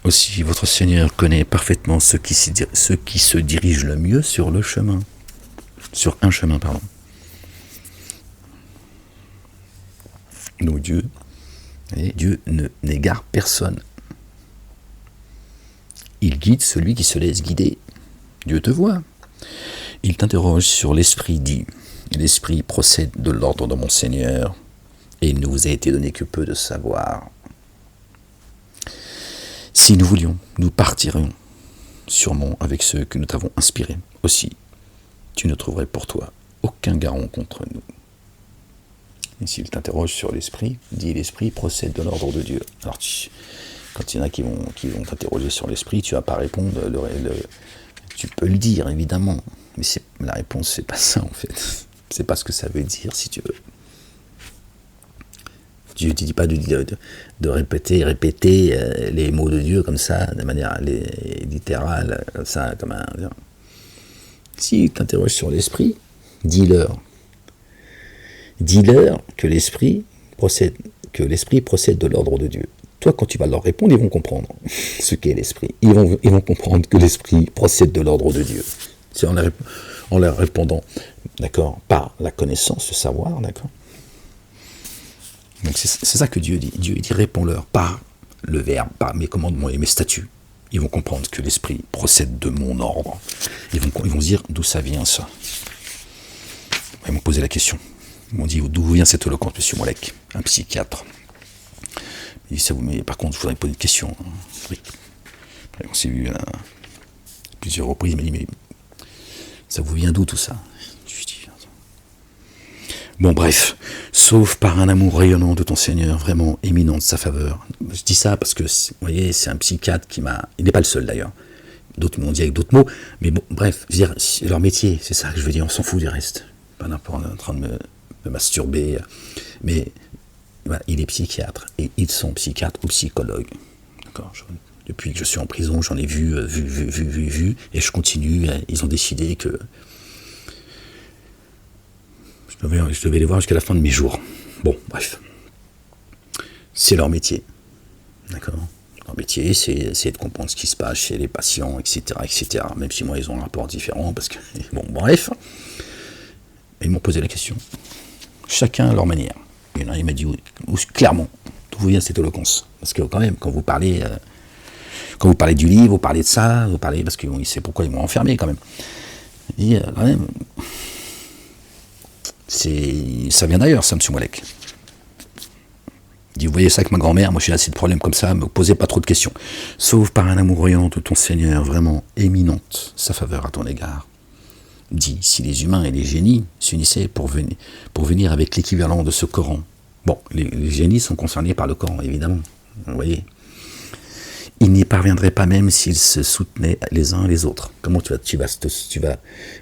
S1: Aussi, votre Seigneur connaît parfaitement ceux qui se dirigent le mieux sur un chemin. Donc Dieu n'égare personne. Il guide celui qui se laisse guider. Dieu te voit. Il t'interroge sur l'esprit dit. L'esprit procède de l'ordre de mon Seigneur. et il ne vous a été donné que peu de savoir. Si nous voulions, nous partirions sûrement avec ceux que nous t'avons inspirés. Aussi, tu ne trouverais pour toi aucun garant contre nous. Et s'il t'interroge sur l'esprit, dit l'esprit procède de l'ordre de Dieu. Alors, quand il y en a qui vont t'interroger sur l'esprit, tu vas pas répondre. Tu peux le dire, évidemment, mais la réponse, c'est pas ça, en fait. C'est pas ce que ça veut dire, si tu veux. Dieu ne te dit pas de répéter les mots de Dieu comme ça, de manière littérale, comme ça, comme un... Si tu t'interroges sur l'esprit, dis-leur que l'esprit procède de l'ordre de Dieu. Toi, quand tu vas leur répondre, ils vont comprendre ce qu'est l'esprit. Ils vont comprendre que l'esprit procède de l'ordre de Dieu. C'est en leur répondant, d'accord, par la connaissance, le savoir, d'accord. Donc c'est ça que Dieu dit. Dieu dit, réponds-leur par le verbe, par mes commandements et mes statuts. Ils vont comprendre que l'esprit procède de mon ordre. Ils vont se dire d'où ça vient, ça. Ils m'ont posé la question. Ils m'ont dit d'où vient cette éloquence, monsieur Molek, un psychiatre. Mais par contre, je voudrais poser une question. Oui. On s'est vu à plusieurs reprises. Il m'a dit, mais ça vous vient d'où tout ça? Je dis, bon, bref, sauf par un amour rayonnant de ton Seigneur, vraiment éminent de sa faveur. Je dis ça parce que, vous voyez, c'est un psychiatre qui m'a... Il n'est pas le seul d'ailleurs. D'autres m'ont dit avec d'autres mots. Mais bon, bref, je veux dire, c'est leur métier, c'est ça que je veux dire, on s'en fout du reste. Pas n'importe, en train de me masturber. Mais voilà, il est psychiatre. Et ils sont psychiatres ou psychologues. D'accord. Depuis que je suis en prison, j'en ai vu, et je continue. Ils ont décidé que je devais les voir jusqu'à la fin de mes jours. Bon, bref. C'est leur métier. D'accord. Leur métier, c'est de comprendre ce qui se passe chez les patients, etc., etc. Même si moi, ils ont un rapport différent, parce que... Bon, bref. Ils m'ont posé la question. Chacun à leur manière. Et là, il m'a dit clairement, d'où vient cette éloquence? Parce que quand même, quand vous parlez du livre, vous parlez de ça, parce qu'il sait pourquoi ils m'ont enfermé quand même. Il dit, quand même, ça vient d'ailleurs, ça, monsieur Molek. Il dit, vous voyez ça avec ma grand-mère, moi j'ai assez de problèmes comme ça, me posez pas trop de questions. Sauf par un amour voyant de ton Seigneur, vraiment éminente sa faveur à ton égard. Dit, si les humains et les génies s'unissaient pour venir avec l'équivalent de ce Coran. Bon, les génies sont concernés par le Coran, évidemment. Vous voyez. Ils n'y parviendraient pas même s'ils se soutenaient les uns les autres. Comment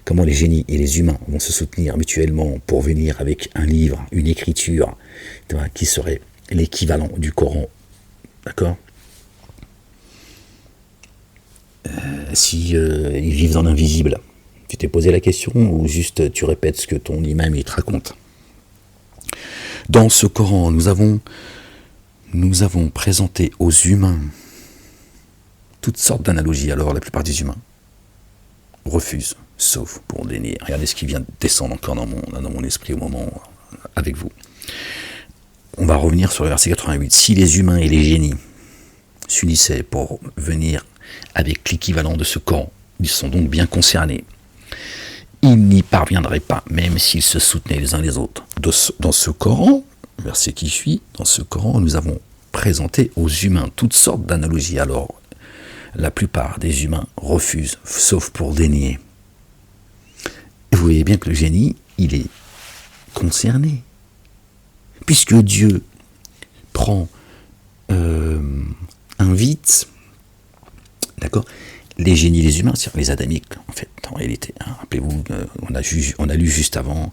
S1: comment les génies et les humains vont se soutenir mutuellement pour venir avec un livre, une écriture, qui serait l'équivalent du Coran, d'accord? Si ils vivent dans l'invisible. Tu t'es posé la question ou juste tu répètes ce que ton imam il te raconte? Dans ce Coran, nous avons présenté aux humains toutes sortes d'analogies. Alors la plupart des humains refusent, sauf pour dénier. Regardez ce qui vient de descendre encore dans mon esprit au moment avec vous. On va revenir sur le verset 88. Si les humains et les génies s'unissaient pour venir avec l'équivalent de ce Coran, ils sont donc bien concernés. Ils n'y parviendraient pas, même s'ils se soutenaient les uns les autres. Dans ce Coran, verset qui suit, dans ce Coran, nous avons présenté aux humains toutes sortes d'analogies. Alors, la plupart des humains refusent, sauf pour dénier. Et vous voyez bien que le génie, il est concerné. Puisque Dieu invite, d'accord, les génies, les humains, c'est-à-dire les adamiques, en fait, en réalité. Hein, rappelez-vous, on a lu juste avant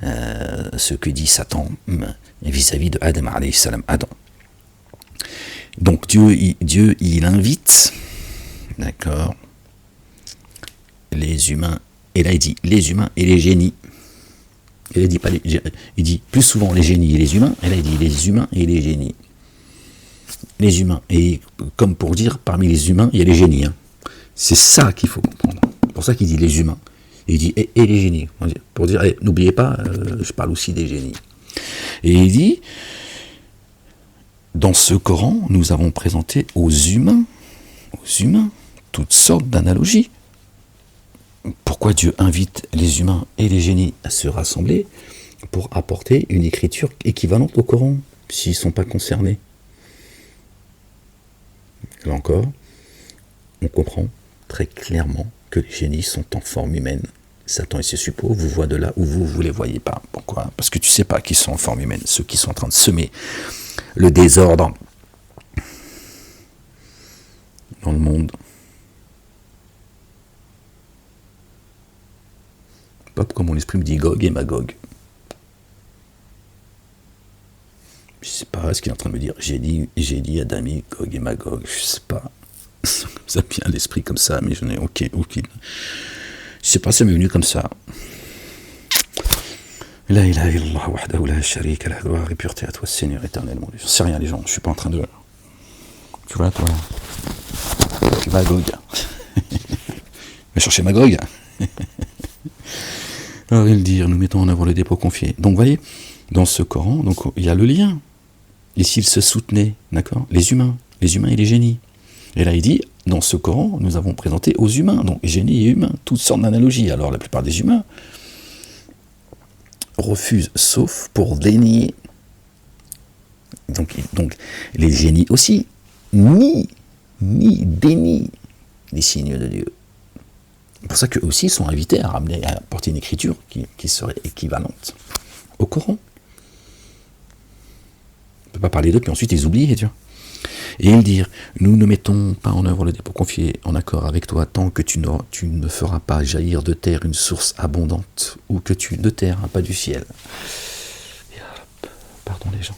S1: ce que dit Satan vis-à-vis de Adam, alayhi salam, Adam. Donc Dieu, il invite, d'accord, les humains, et là il dit les humains et les génies. Et là, il dit plus souvent les génies et les humains, et là il dit les humains et les génies. Les humains, et comme pour dire, parmi les humains, il y a les génies. Hein. C'est ça qu'il faut comprendre. C'est pour ça qu'il dit les humains. Et il dit et les génies. Pour dire, n'oubliez pas, je parle aussi des génies. Et il dit, dans ce Coran, nous avons présenté aux humains, toutes sortes d'analogies. Pourquoi Dieu invite les humains et les génies à se rassembler? pour apporter une écriture équivalente au Coran, s'ils ne sont pas concernés. Là encore, on comprend très clairement que les génies sont en forme humaine. Satan et ses suppôts vous voient de là où vous ne les voyez pas. Pourquoi ? Parce que tu ne sais pas qu'ils sont en forme humaine, ceux qui sont en train de semer le désordre dans le monde. Pas comme mon esprit me dit Gog et Magog. Je sais pas ce qu'il est en train de me dire. J'ai dit Adami, Gog et Magog. Je sais pas. Ça vient à l'esprit comme ça, mais je n'ai aucune. Je sais pas, ça m'est venu comme ça. La ilaha illallah wahdahu la sharika lah, gloire et pureté à toi, Seigneur éternel, mon Dieu. Je sais rien, les gens. Je suis pas en train de. Tu vois, toi. Tu vas à Gog. Va chercher Magog. Alors, il dit, nous mettons en avant le dépôt confié. Donc, vous voyez, dans ce Coran, donc, il y a le lien. Et s'ils se soutenaient, d'accord, les humains et les génies. Et là, il dit, dans ce Coran, nous avons présenté aux humains, donc génies et humains, toutes sortes d'analogies. Alors, la plupart des humains refusent, sauf pour dénier. Donc les génies aussi, ni dénient les signes de Dieu. C'est pour ça qu'eux aussi sont invités à apporter une écriture qui serait équivalente au Coran. On ne peut pas parler d'eux, puis ensuite ils oublient, tu vois. Et il dit, nous ne mettons pas en œuvre le dépôt confié en accord avec toi tant que tu ne feras pas jaillir de terre une source abondante, ou que de terre, hein, pas du ciel. Et hop, pardon les gens,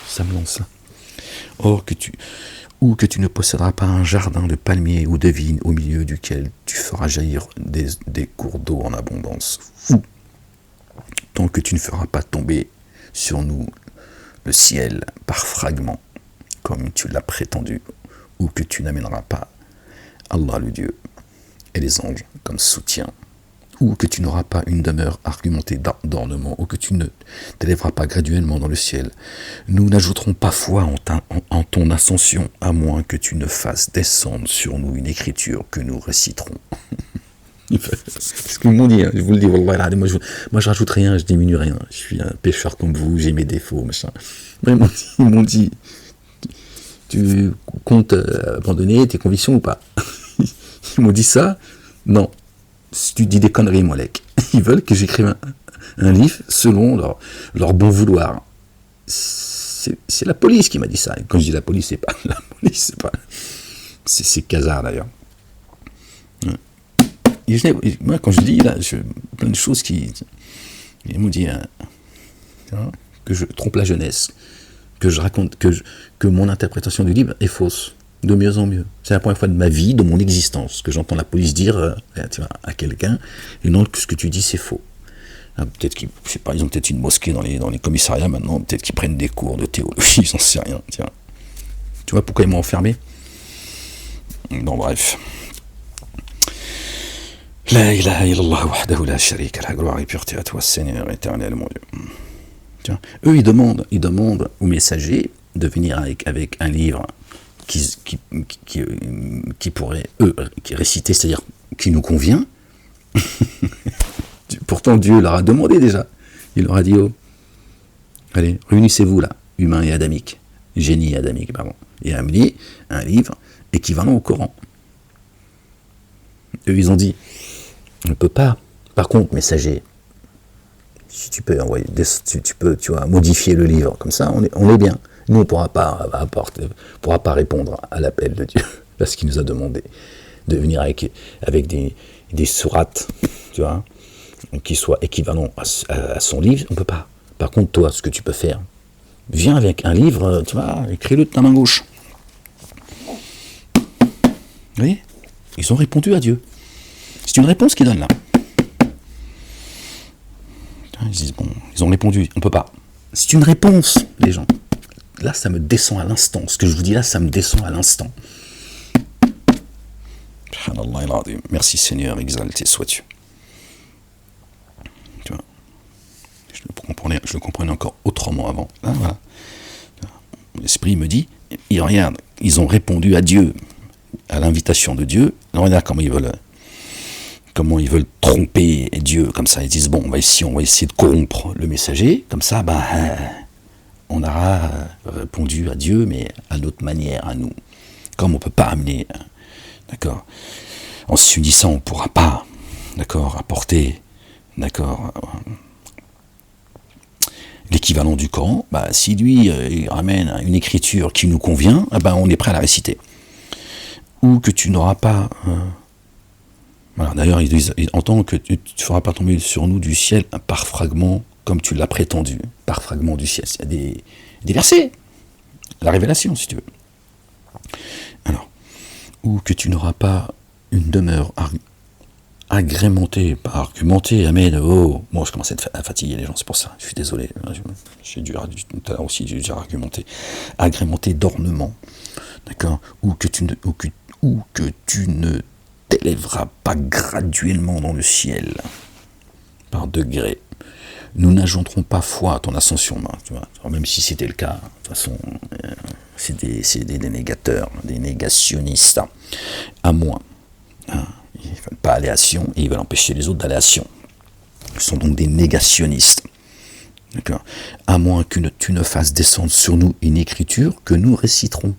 S1: ça me lance là. Or que tu ne posséderas pas un jardin de palmiers ou de vignes au milieu duquel tu feras jaillir des cours d'eau en abondance, ou tant que tu ne feras pas tomber sur nous le ciel par fragments, comme tu l'as prétendu, ou que tu n'amèneras pas Allah le Dieu et les anges comme soutien, ou que tu n'auras pas une demeure argumentée d'ornement, ou que tu ne t'élèveras pas graduellement dans le ciel. Nous n'ajouterons pas foi en ton ascension, à moins que tu ne fasses descendre sur nous une écriture que nous réciterons. C'est ce qu'ils m'ont dit, hein. Je vous le dis, wallah, moi je rajoute rien, je diminue rien. Je suis un pécheur comme vous, j'ai mes défauts, machin. Mais ils m'ont dit, tu comptes abandonner tes convictions ou pas? Ils m'ont dit ça. Non. Si tu dis des conneries, Molek. Ils veulent que j'écrive un livre selon leur bon vouloir. C'est la police qui m'a dit ça. Et quand je dis la police, c'est pas la police, c'est pas. C'est Khazar d'ailleurs. Moi, quand je dis là, plein de choses qui. Ils m'ont dit que je trompe la jeunesse, que je raconte, que mon interprétation du livre est fausse, de mieux en mieux. C'est la première fois de ma vie, de mon existence, que j'entends la police dire tu vois, à quelqu'un, et non, que ce que tu dis c'est faux. Peut-être qu'ils, je sais pas, ils ont peut-être une mosquée dans les commissariats maintenant, peut-être qu'ils prennent des cours de théologie, j'en sais rien. Tu vois pourquoi ils m'ont enfermé? Non, bref. La ilaha illallah wahdahu la sharika lah, gloire et pureté à toi, Seigneur éternel, mon Dieu. Tiens, eux, ils demandent aux messagers de venir avec un livre qui pourrait, qui réciter, c'est-à-dire qui nous convient. Pourtant, Dieu leur a demandé déjà. Il leur a dit, oh, allez, réunissez-vous là, humains et adamiques, génie et adamique, pardon, et amenez un livre équivalent au Coran. Eux, ils ont dit, on ne peut pas. Par contre, messager, si tu peux envoyer, tu peux, tu vois, modifier le livre, comme ça, on est bien. Nous, on ne pourra pas répondre à l'appel de Dieu, parce qu'il nous a demandé de venir avec des sourates, tu vois, qui soient équivalents à son livre. On ne peut pas. Par contre, toi, ce que tu peux faire, viens avec un livre, tu vois, écris-le de ta main gauche. Vous voyez ? Ils ont répondu à Dieu. C'est une réponse qu'ils donnent là. Ils disent, bon, ils ont répondu, on ne peut pas. C'est une réponse, les gens. Là, ça me descend à l'instant. Ce que je vous dis là, ça me descend à l'instant. Merci Seigneur, exalté sois-tu. Tu vois, je le comprenais encore autrement avant. Là, voilà. L'esprit me dit, regarde, ils ont répondu à Dieu, à l'invitation de Dieu. Alors, regarde comment ils veulent comment ils veulent tromper Dieu, comme ça, ils disent, bon, on va essayer de corrompre le messager, comme ça, on aura répondu à Dieu, mais à notre manière, à nous. Comme on ne peut pas amener, d'accord, en s'unissant, on ne pourra pas, d'accord, apporter, d'accord, l'équivalent du Coran, si lui, il ramène une écriture qui nous convient, on est prêt à la réciter. Ou que tu n'auras pas... voilà, d'ailleurs, ils disent, entend que tu ne feras pas tomber sur nous du ciel par fragment, comme tu l'as prétendu, par fragment du ciel. Il y a des versets, la révélation, si tu veux. Alors, ou que tu n'auras pas une demeure agrémentée, pas argumentée, amen, moi je commence à fatiguer les gens, c'est pour ça, je suis désolé, j'ai dû tout à l'heure aussi, j'ai dû argumenter, agrémentée d'ornements, d'accord, ou que tu ne t'élèveras pas graduellement dans le ciel, par degrés. Nous n'ajouterons pas foi à ton ascension, tu vois. Alors, même si c'était le cas, de toute façon, c'est des négateurs, des négationnistes, à moins. Ils ne veulent pas aller à Sion et ils veulent empêcher les autres d'aller à Sion. Ils sont donc des négationnistes. D'accord. À moins que tu ne fasses descendre sur nous une écriture que nous réciterons.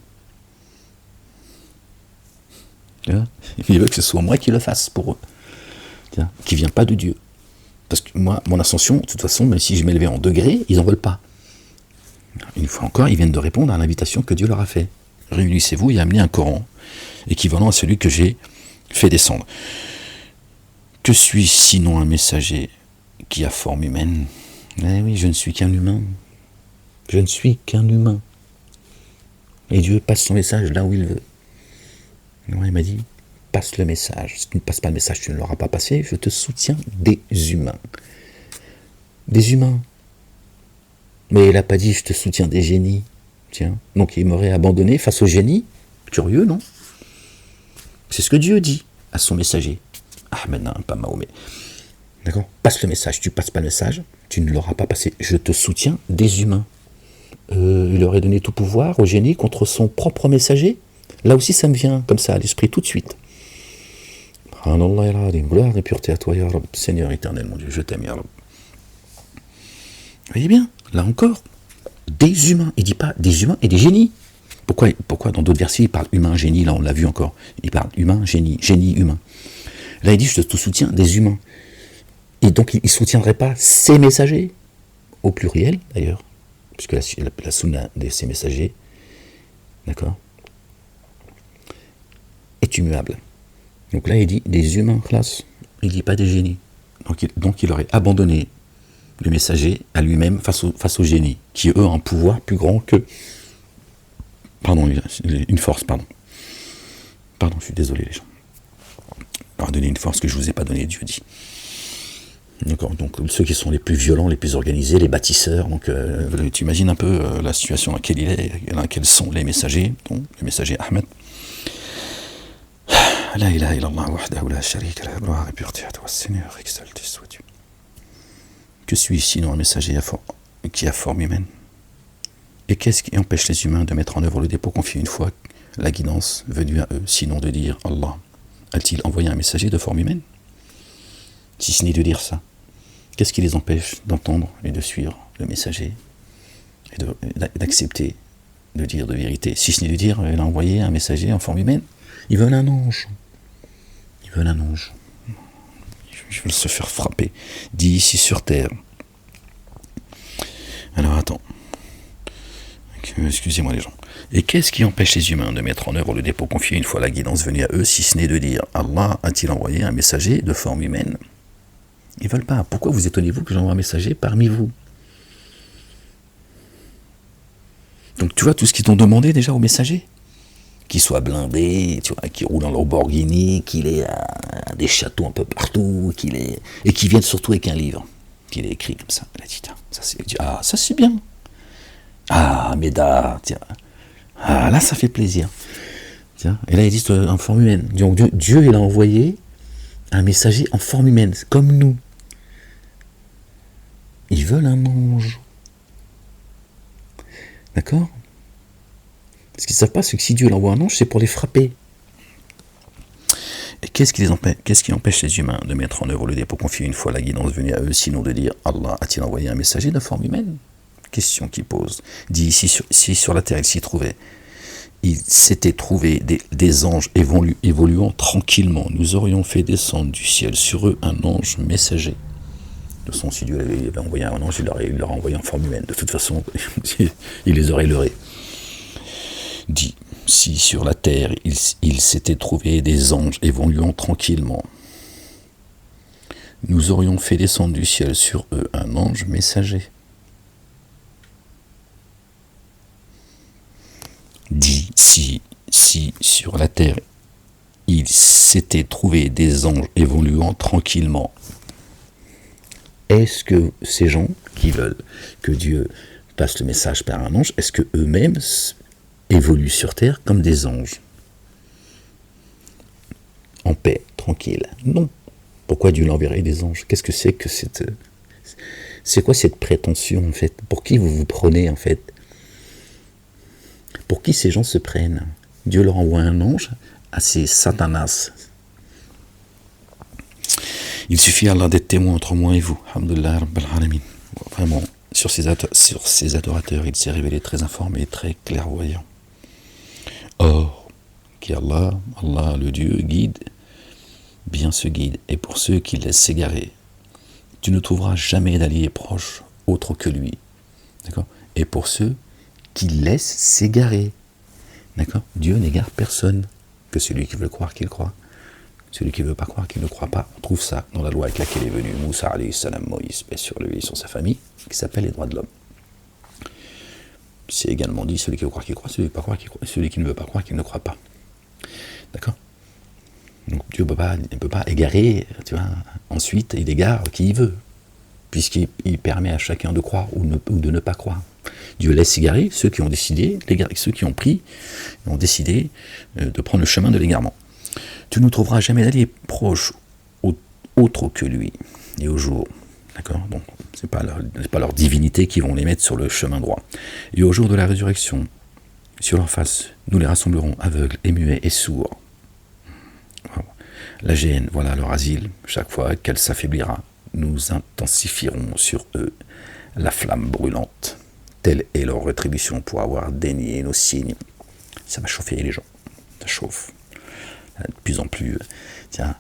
S1: Ils veulent que ce soit moi qui le fasse pour eux, qui ne vient pas de Dieu. Parce que moi, mon ascension, de toute façon, même si je m'élevais en degrés, ils n'en veulent pas. Une fois encore, ils viennent de répondre à l'invitation que Dieu leur a faite. Réunissez-vous et amenez un Coran, équivalent à celui que j'ai fait descendre. Que suis-je sinon un messager qui a forme humaine? Eh oui, je ne suis qu'un humain. Je ne suis qu'un humain. Et Dieu passe son message là où il veut. Alors, il m'a dit, passe le message. Si tu ne passes pas le message, tu ne l'auras pas passé. Je te soutiens des humains. Des humains. Mais il n'a pas dit, je te soutiens des génies. Tiens, donc il m'aurait abandonné face aux génies. Curieux, non? C'est ce que Dieu dit à son messager. Ahmed, non, pas Mahomet. D'accord? Passe le message. Tu passes pas le message, tu ne l'auras pas passé. Je te soutiens des humains. Il aurait donné tout pouvoir au génie contre son propre messager. Là aussi, ça me vient comme ça à l'esprit tout de suite. Gloire et pureté à toi, ya Rab. Seigneur éternel, mon Dieu, je t'aime, ya Rab. Vous voyez bien, là encore, des humains. Il ne dit pas des humains et des génies. Pourquoi dans d'autres versets, il parle humain, génie, là on l'a vu encore. Il parle humain, génie, humain. Là il dit, je te soutiens des humains. Et donc il ne soutiendrait pas ses messagers, au pluriel d'ailleurs, puisque la sunna de ses messagers, d'accord, est immuable. Donc là il dit des humains, classe, il ne dit pas des génies. Donc il aurait abandonné le messager à lui-même face au génie, qui eux ont un pouvoir plus grand que... Pardon, une force, pardon. Pardon, je suis désolé les gens. Pardonnez une force que je ne vous ai pas donnée, Dieu dit. D'accord, donc ceux qui sont les plus violents, les plus organisés, les bâtisseurs, donc tu imagines un peu la situation dans laquelle il est, dans laquelle sont les messagers, donc le messager Ahmed. La ilaha illallah wahdahu la sharika lahu, gloire et pureté à toi, Seigneur, exalté sois-tu. Que suis-je sinon un messager qui a forme humaine? Et qu'est-ce qui empêche les humains de mettre en œuvre le dépôt confié une fois la guidance venue à eux, sinon de dire Allah a-t-il envoyé un messager de forme humaine? Si ce n'est de dire ça, qu'est-ce qui les empêche d'entendre et de suivre le messager et d'accepter de dire de vérité? Si ce n'est de dire il a envoyé un messager en forme humaine, ils veulent un ange. Ils veulent un ange. Ils veulent se faire frapper. Dit ici sur terre. Alors attends. Excusez-moi les gens. Et qu'est-ce qui empêche les humains de mettre en œuvre le dépôt confié une fois la guidance venue à eux, si ce n'est de dire Allah a-t-il envoyé un messager de forme humaine? Ils veulent pas. Pourquoi vous étonnez-vous que j'envoie un messager parmi vous? Donc tu vois tout ce qu'ils t'ont demandé déjà aux messagers, qu'il soit blindé, tu vois, qu'il roule en Lamborghini, qu'il ait des châteaux un peu partout, et qu'il vienne surtout avec un livre qu'il ait écrit comme ça. Il a dit, ça c'est bien. Ah, Médard, tiens. Ah, là, ça fait plaisir. Tiens. Et là, ils disent en forme humaine. Donc, Dieu, il a envoyé un messager en forme humaine, comme nous. Ils veulent un ange. D'accord? Ce qu'ils ne savent pas, c'est que si Dieu l'envoie un ange, c'est pour les frapper. Et qu'est-ce qui empêche les humains de mettre en œuvre le dépôt confié une fois la guidance venue à eux, sinon de dire Allah a-t-il envoyé un messager de forme humaine? Question qui pose. Dit si sur la terre il s'était trouvé des anges évoluant tranquillement, nous aurions fait descendre du ciel sur eux un ange messager. De toute façon, si Dieu avait envoyé un ange, il leur a envoyé en forme humaine. De toute façon, il les aurait leurrés. Dit si sur la terre il s'était trouvé des anges évoluant tranquillement, nous aurions fait descendre du ciel sur eux un ange messager. Dit si sur la terre il s'était trouvé des anges évoluant tranquillement, est-ce que ces gens qui veulent que Dieu passe le message par un ange, est-ce que eux-mêmes évoluent sur terre comme des anges, en paix, tranquille? Non. Pourquoi Dieu l'enverrait des anges? Qu'est-ce que c'est que c'est quoi cette prétention en fait? Pour qui vous vous prenez en fait? Pour qui ces gens se prennent? Dieu leur envoie un ange à ces satanas. Il suffit à Allah d'être témoin entre moi et vous. Alhamdulillah Rabbil Alamin. Vraiment, sur ces adorateurs, il s'est révélé très informé, très clairvoyant. Or, qu'Allah, le Dieu, guide, bien se guide. Et pour ceux qui laissent s'égarer, tu ne trouveras jamais d'allié proche autre que lui. D'accord? Et pour ceux qui laissent s'égarer, d'accord? Dieu n'égare personne, que celui qui veut croire qu'il croit. Celui qui ne veut pas croire qu'il ne croit pas. On trouve ça dans la loi avec laquelle est venu Moussa alayhi salam, Moïse, paix sur lui et sur sa famille, qui s'appelle les droits de l'homme. C'est également dit celui qui veut croire qu'il croit, celui qui veut pas croire qu'il croit, celui qui ne veut pas croire qu'il ne croit pas. D'accord? Donc Dieu ne peut pas égarer, tu vois. Ensuite, il égare qui il veut, puisqu'il permet à chacun de croire ou de ne pas croire. Dieu laisse égarer ceux qui ont décidé, ceux qui ont décidé de prendre le chemin de l'égarement. Tu ne trouveras jamais d'allié proche autre que lui, et au jour, d'accord? Donc, c'est pas leur divinité qui vont les mettre sur le chemin droit. Et au jour de la résurrection, sur leur face, nous les rassemblerons aveugles et muets et sourds. La géhenne, voilà leur asile. Chaque fois qu'elle s'affaiblira, nous intensifierons sur eux la flamme brûlante. Telle est leur rétribution pour avoir dénié nos signes. Ça va chauffer les gens. Ça chauffe. De plus en plus, tiens,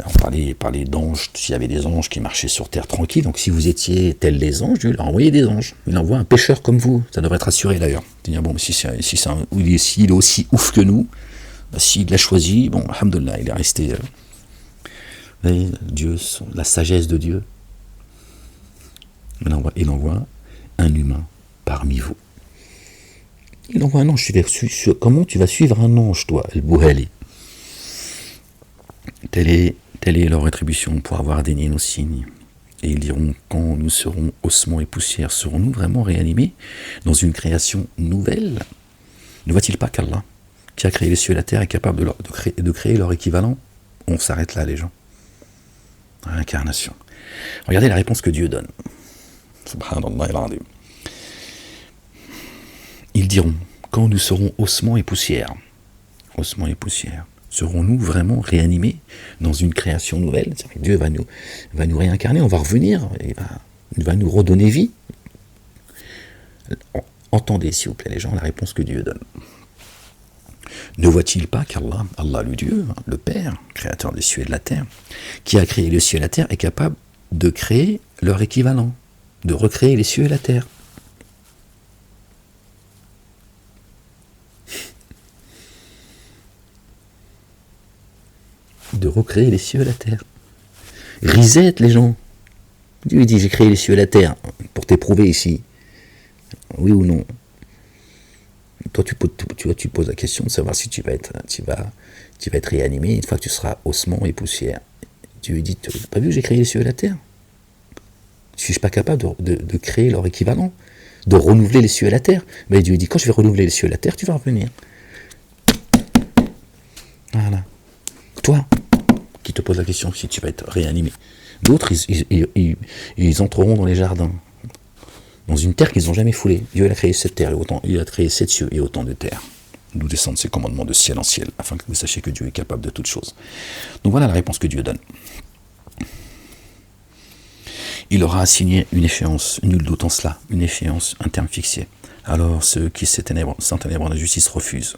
S1: on parlait d'anges, s'il y avait des anges qui marchaient sur terre tranquille, donc si vous étiez tels les anges, Dieu leur envoyait des anges. Il envoie un pécheur comme vous, ça devrait être rassuré d'ailleurs. Dire, bon, s'il est aussi ouf que nous, s'il l'a choisi, bon, alhamdoulilah, il est resté. Vous voyez, Dieu, la sagesse de Dieu, il envoie un humain parmi vous. Il envoie un ange. Comment tu vas suivre un ange, toi, El-Bouhali? Telle est leur rétribution pour avoir dénié nos signes. Et ils diront, quand nous serons ossements et poussière, serons-nous vraiment réanimés dans une création nouvelle? Ne voit-il pas qu'Allah, qui a créé les cieux et la terre, est capable de créer leur équivalent? On s'arrête là, les gens. Réincarnation. Regardez la réponse que Dieu donne. Subhanallah al-Azim. Ils diront, quand nous serons ossements et poussière, serons-nous vraiment réanimés dans une création nouvelle? Dieu va nous réincarner, on va revenir, il va nous redonner vie. Entendez, s'il vous plaît, les gens, la réponse que Dieu donne. Ne voit-il pas qu'Allah, le Dieu, le Père, créateur des cieux et de la terre, qui a créé les cieux et la terre, est capable de créer leur équivalent, de recréer les cieux et la terre? De recréer les cieux et la terre. Risette, les gens. Dieu dit, j'ai créé les cieux et la terre pour t'éprouver ici. Oui ou non? Toi, tu poses la question de savoir si tu vas être réanimé une fois que tu seras ossement et poussière. Dieu lui dit, tu n'as pas vu que j'ai créé les cieux et la terre? Suis-je pas capable de créer leur équivalent, de renouveler les cieux et la terre? Mais Dieu lui dit, quand je vais renouveler les cieux et la terre, tu vas revenir. Voilà. Toi, qui te pose la question si tu vas être réanimé. D'autres, ils entreront dans les jardins, dans une terre qu'ils n'ont jamais foulée. Dieu a créé cette terre, il a créé sept cieux et autant de terres. d'où descendent ces commandements de ciel en ciel, afin que vous sachiez que Dieu est capable de toutes choses. Donc voilà la réponse que Dieu donne. Il aura assigné une échéance, nul doute en cela, une échéance, un terme fixé. Alors ceux qui s'enténèbrent en la justice refusent,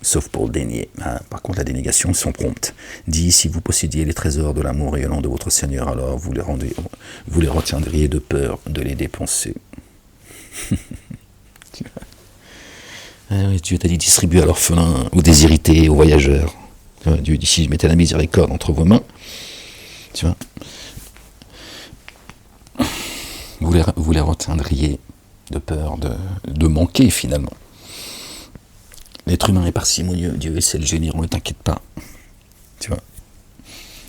S1: sauf pour le dénier. Par contre, la dénégation sont promptes. Dit, si vous possédiez les trésors de l'amour rayonnant de votre Seigneur, alors vous les retiendriez de peur de les dépenser. Oui, Dieu t'a dit, distribuez à l'orphelin, aux déshérités, aux voyageurs. Dieu dit, si je mettais la miséricorde entre vos mains, tu vois, vous les retiendriez de peur de manquer finalement. L'être humain est parcimonieux, Dieu essaie de le générer, ne t'inquiète pas. Tu vois,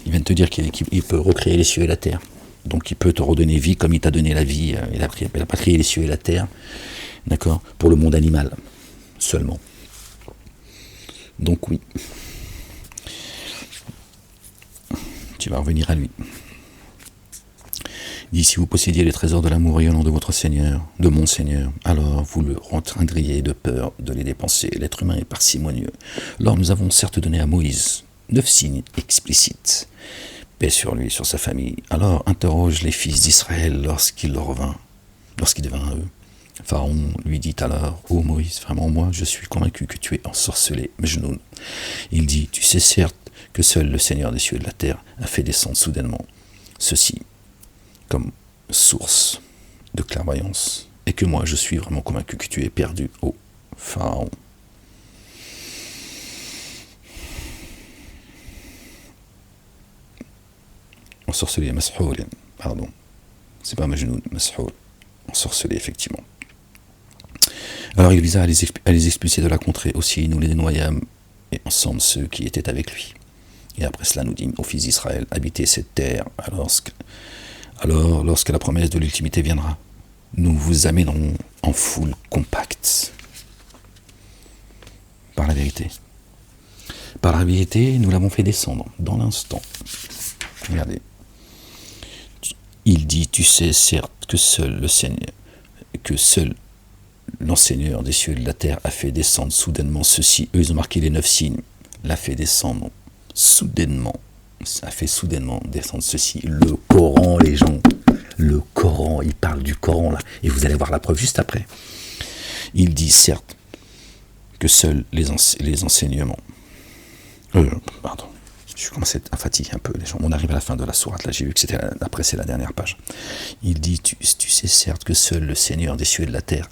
S1: il vient de te dire qu'il peut recréer les cieux et la terre. Donc il peut te redonner vie comme il t'a donné la vie. Il n'a pas créé les cieux et la terre, d'accord, pour le monde animal seulement. Donc oui, tu vas revenir à lui. Il dit, si vous possédiez les trésors de l'amour rayonnant de votre Seigneur, de mon Seigneur, alors vous le retiendriez de peur de les dépenser. L'être humain est parcimonieux. Alors nous avons certes donné à Moïse 9 signes explicites. Paix sur lui, sur sa famille. Alors interroge les fils d'Israël lorsqu'il devint à eux. Pharaon lui dit alors, ô Moïse, vraiment moi, je suis convaincu que tu es ensorcelé, Mejnoun. Il dit, tu sais certes que seul le Seigneur des cieux et de la terre a fait descendre soudainement ceci comme source de clairvoyance, et que moi je suis vraiment convaincu que tu es perdu, ô Pharaon. Ensorcelé, Mas'houl, pardon, c'est pas Majnoun, Mas'houl, ensorcelé effectivement. Alors il visa à les expulser de la contrée aussi, nous les noyâmes, et ensemble ceux qui étaient avec lui. Et après cela nous dit, aux fils d'Israël, habitez cette terre, alors lorsque la promesse de l'ultimité viendra, nous vous amènerons en foule compacte. Par la vérité. Par la vérité, nous l'avons fait descendre dans l'instant. Regardez. Il dit, tu sais certes que seul l'enseigneur des cieux et de la terre a fait descendre soudainement ceci. Eux, ils ont marqué les 9 signes. L'a fait descendre soudainement. Ça a fait soudainement descendre ceci. Le Coran, les gens. Le Coran, il parle du Coran là. Et vous allez voir la preuve juste après. Il dit certes que seuls les enseignements. Pardon. Je commençais à fatiguer un peu les gens. On arrive à la fin de la sourate, là j'ai vu que c'est la dernière page. Il dit, tu sais certes que seul le Seigneur des cieux et de la terre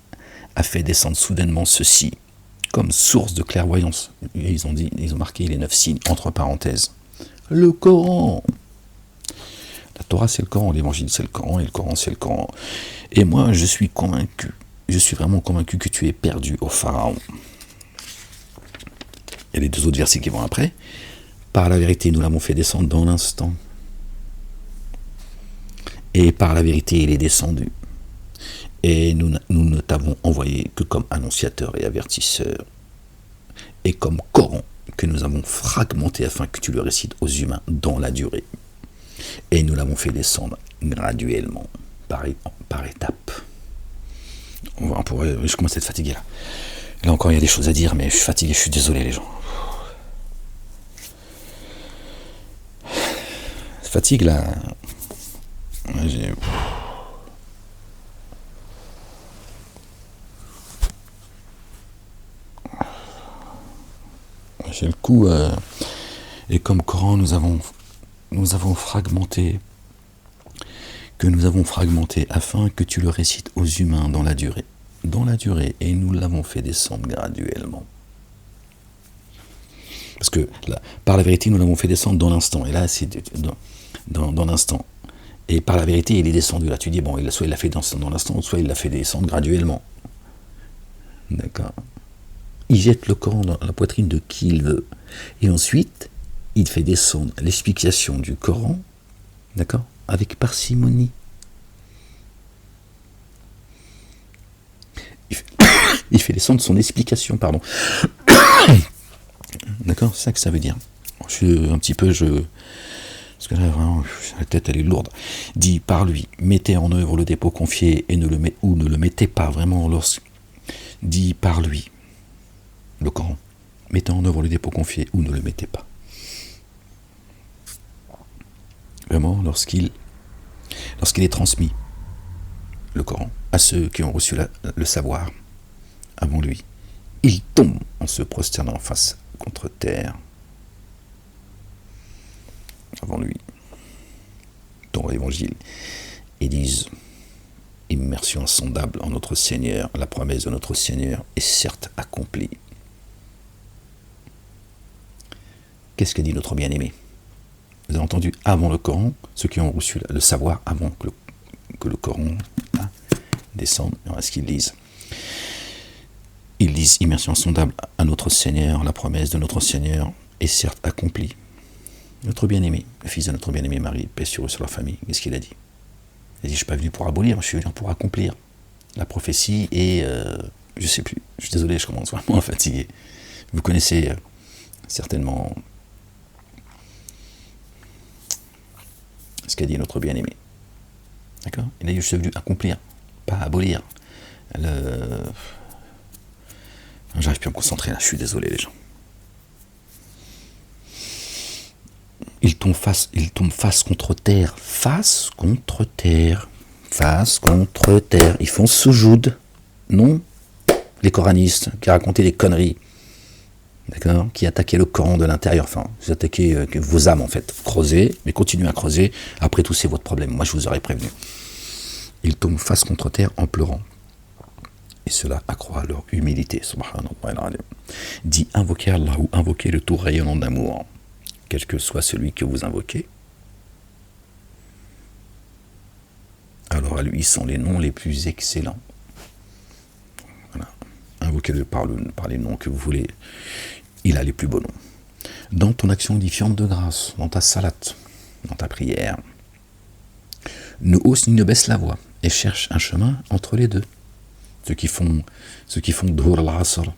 S1: a fait descendre soudainement ceci comme source de clairvoyance. Et ils ont marqué les 9 signes entre parenthèses. Le Coran. La Torah c'est le Coran, l'Évangile c'est le Coran et le Coran c'est le Coran. Et moi je suis vraiment convaincu que tu es perdu au Pharaon. Il y a les 2 autres versets qui vont après. Par la vérité, nous l'avons fait descendre dans l'instant. Et par la vérité, il est descendu. Et nous ne t'avons envoyé que comme annonciateur et avertisseur. Et comme Coran que nous avons fragmenté afin que tu le récites aux humains dans la durée. Et nous l'avons fait descendre graduellement, par étapes. Je commence à être fatigué là. Là encore, il y a des choses à dire, mais je suis fatigué, je suis désolé les gens. Fatigue là. J'ai le coup. Et comme Coran, nous avons fragmenté. Que nous avons fragmenté afin que tu le récites aux humains dans la durée. Dans la durée. Et nous l'avons fait descendre graduellement. Parce que là, par la vérité, nous l'avons fait descendre dans l'instant. Et là, c'est dans l'instant. Et par la vérité, il est descendu. Là, tu dis, bon, soit il l'a fait descendre dans l'instant, soit il l'a fait descendre graduellement. D'accord. Il jette le Coran dans la poitrine de qui il veut. Et ensuite, il fait descendre l'explication du Coran, d'accord, avec parcimonie. Il fait descendre son explication, pardon. D'accord, c'est ça que ça veut dire. Je suis un petit peu, parce que là, vraiment, la tête, elle est lourde. Dit par lui, mettez en œuvre le dépôt confié et ne le mettez pas vraiment dit par lui. le Coran. Mettez en œuvre le dépôt confié ou ne le mettez pas. Vraiment, lorsqu'il est transmis, le Coran, à ceux qui ont reçu le savoir avant lui, ils tombent en se prosternant face contre terre avant lui, dans l'évangile, et disent: immersion insondable en notre Seigneur, la promesse de notre Seigneur est certes accomplie. Qu'est-ce que dit notre bien-aimé? Vous avez entendu, avant le Coran, ceux qui ont reçu le savoir avant que le Coran descende, ce qu'ils lisent. Ils disent: immersion insondable à notre Seigneur, la promesse de notre Seigneur est certes accomplie. Notre bien-aimé, le fils de notre bien-aimé Marie, paix sur eux, sur leur famille, qu'est-ce qu'il a dit? Il a dit: je ne suis pas venu pour abolir, je suis venu pour accomplir la prophétie et je ne sais plus. Je suis désolé, je commence vraiment à fatiguer. Vous connaissez certainement ce qu'a dit notre bien-aimé. D'accord? Il a dit: je suis venu accomplir, pas abolir. J'arrive plus à me concentrer là, je suis désolé les gens. Ils tombent face contre terre. Face contre terre. Face contre terre. Ils font soujoud. Non les coranistes qui racontaient des conneries. D'accord? Qui attaquaient le Coran de l'intérieur. Enfin, vous attaquez vos âmes en fait. Creusez, mais continuez à creuser. Après tout, c'est votre problème. Moi, je vous aurais prévenu. Ils tombent face contre terre en pleurant. Et cela accroît leur humilité. Subhanallah. Dit: invoquez Allah ou invoquez le tout rayonnant d'amour, quel que soit celui que vous invoquez. Alors à lui sont les noms les plus excellents. Voilà. Invoquez-le par les noms que vous voulez. Il a les plus beaux noms. Dans ton action édifiante de grâce, dans ta salat, dans ta prière, ne hausse ni ne baisse la voix et cherche un chemin entre les deux. Ceux qui font Dhuhr al-Asr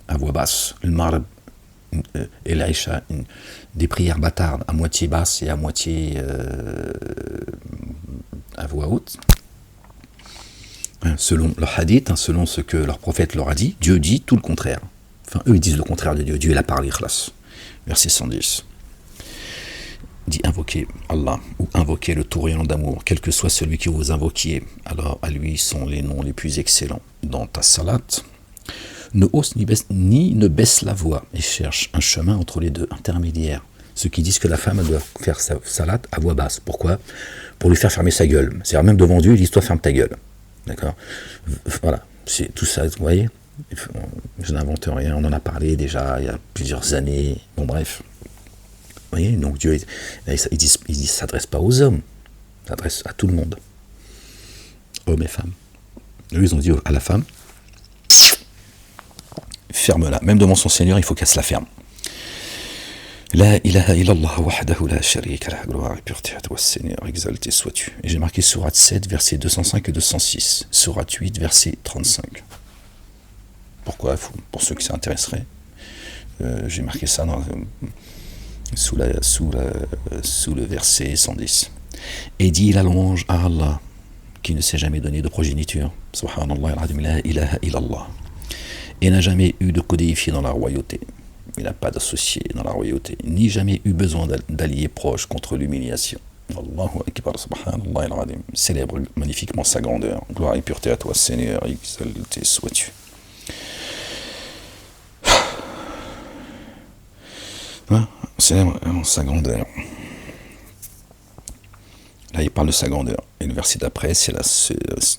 S1: à voix basse, le Maghrib et l'Aïcha, des prières bâtardes à moitié basse et à moitié à voix haute, selon leur hadith, selon ce que leur prophète leur a dit. Dieu dit tout le contraire. Enfin, eux ils disent le contraire de Dieu. Dieu il a parlé, Ikhlas. Verset 110. Dit: invoquez Allah ou invoquez le tout rayonnant d'amour, quel que soit celui que vous invoquiez. Alors à lui sont les noms les plus excellents. Dans ta salat, ne hausse ni ne baisse la voix et cherche un chemin entre les deux, intermédiaire. Ceux qui disent que la femme doit faire sa salat à voix basse. Pourquoi? Pour lui faire fermer sa gueule. C'est-à-dire même devant Dieu, ils disent: toi ferme ta gueule. D'accord? Voilà, c'est tout ça, vous voyez. Je n'invente rien, on en a parlé déjà il y a plusieurs années. Bon bref. Vous voyez, donc Dieu, il s'adresse pas aux hommes, il s'adresse à tout le monde, hommes et femmes. Eux, ils ont dit à la femme: ferme-la. Même devant son Seigneur, il faut qu'elle se la ferme. La ilaha illallah wahdahu la sharika lah, gloire et pureté à toi, Seigneur, exalté sois-tu. Et j'ai marqué sourate 7, versets 205 et 206, sourate 8, verset 35. Pourquoi? Pour ceux qui s'intéresseraient, j'ai marqué ça sous le verset 110. Et dit la louange à Allah, qui ne s'est jamais donné de progéniture, subhanallah al-azim, la ilaha illallah, et n'a jamais eu de codéifié dans la royauté. Il n'a pas d'associé dans la royauté, ni jamais eu besoin d'alliés proches contre l'humiliation. Allahu akbar, subhanallah al-azim. Célèbre magnifiquement sa grandeur. Gloire et pureté à toi, Seigneur, exalté sois-tu. Célèbre sa grandeur. Là, il parle de sa grandeur. Et le verset d'après, c'est la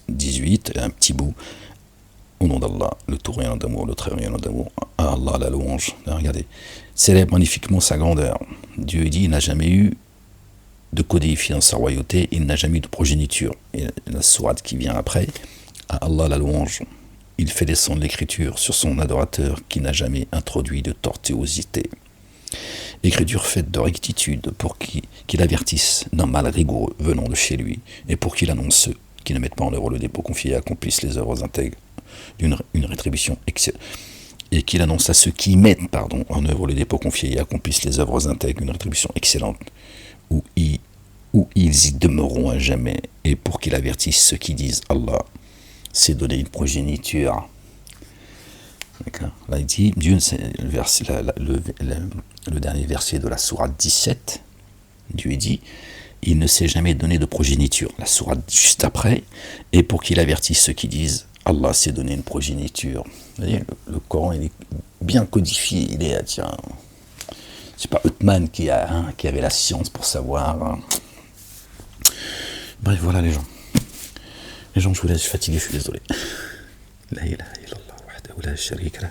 S1: 18, un petit bout. Au nom d'Allah, le tout rayonnant d'amour, le très rayonnant d'amour. À Allah, la louange. Là, regardez. Célèbre magnifiquement sa grandeur. Dieu dit: il n'a jamais eu de codéifié dans sa royauté, il n'a jamais eu de progéniture. Et la sourate qui vient après, à Allah, la louange. Il fait descendre l'écriture sur son adorateur qui n'a jamais introduit de tortuosité. Écriture faite de rectitude pour qu'il avertisse d'un mal rigoureux venant de chez lui et pour qu'il annonce ceux qui ne mettent pas en œuvre le dépôt confié et accomplissent les œuvres intègres une rétribution excellente. Et qu'il annonce à ceux qui mettent en œuvre le dépôt confié et accomplissent les œuvres intègres une rétribution excellente où ils y demeureront à jamais, et pour qu'il avertisse ceux qui disent Allah s'est donné une progéniture D'accord. Là, il dit, Dieu, c'est le dernier verset de la sourate 17, Dieu dit, il ne s'est jamais donné de progéniture. La sourate juste après, et pour qu'il avertisse ceux qui disent, Allah s'est donné une progéniture. Vous voyez, le Coran, il est bien codifié, il est, tiens, c'est pas Uthman qui avait la science pour savoir. Bref, voilà les gens. Les gens, je vous laisse, je suis fatigué, je suis désolé. La ilaha illallah wahdahu la sharika lah.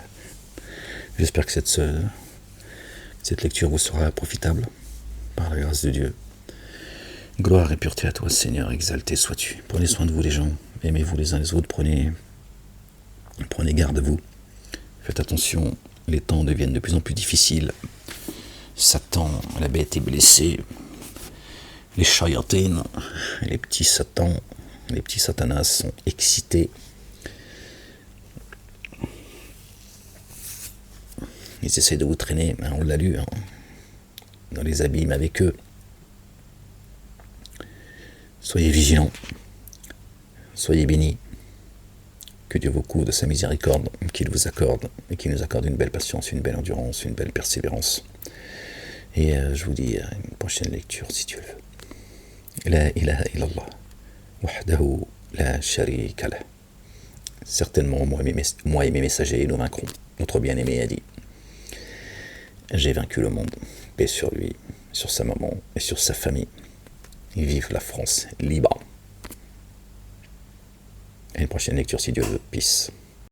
S1: J'espère que cette lecture vous sera profitable, par la grâce de Dieu. Gloire et pureté à toi, Seigneur, exalté sois-tu. Prenez soin de vous les gens, aimez-vous les uns les autres, prenez garde de vous. Faites attention, les temps deviennent de plus en plus difficiles. Satan, la bête est blessée. Les shayatines, les petits satans, les petits satanas sont excités. Ils essaient de vous traîner, on l'a lu, dans les abîmes avec eux. Soyez vigilants, soyez bénis. Que Dieu vous couvre de sa miséricorde, qu'il vous accorde, et qu'il nous accorde une belle patience, une belle endurance, une belle persévérance. Et je vous dis à une prochaine lecture, si Dieu le veut. La ilaha illallah, wahdahu la sharika lah. Certainement, moi et mes messagers, nous vaincrons. Notre bien-aimé a dit, j'ai vaincu le monde, paix sur lui, sur sa maman et sur sa famille. Vive la France libre. À une prochaine lecture, si Dieu veut. Peace.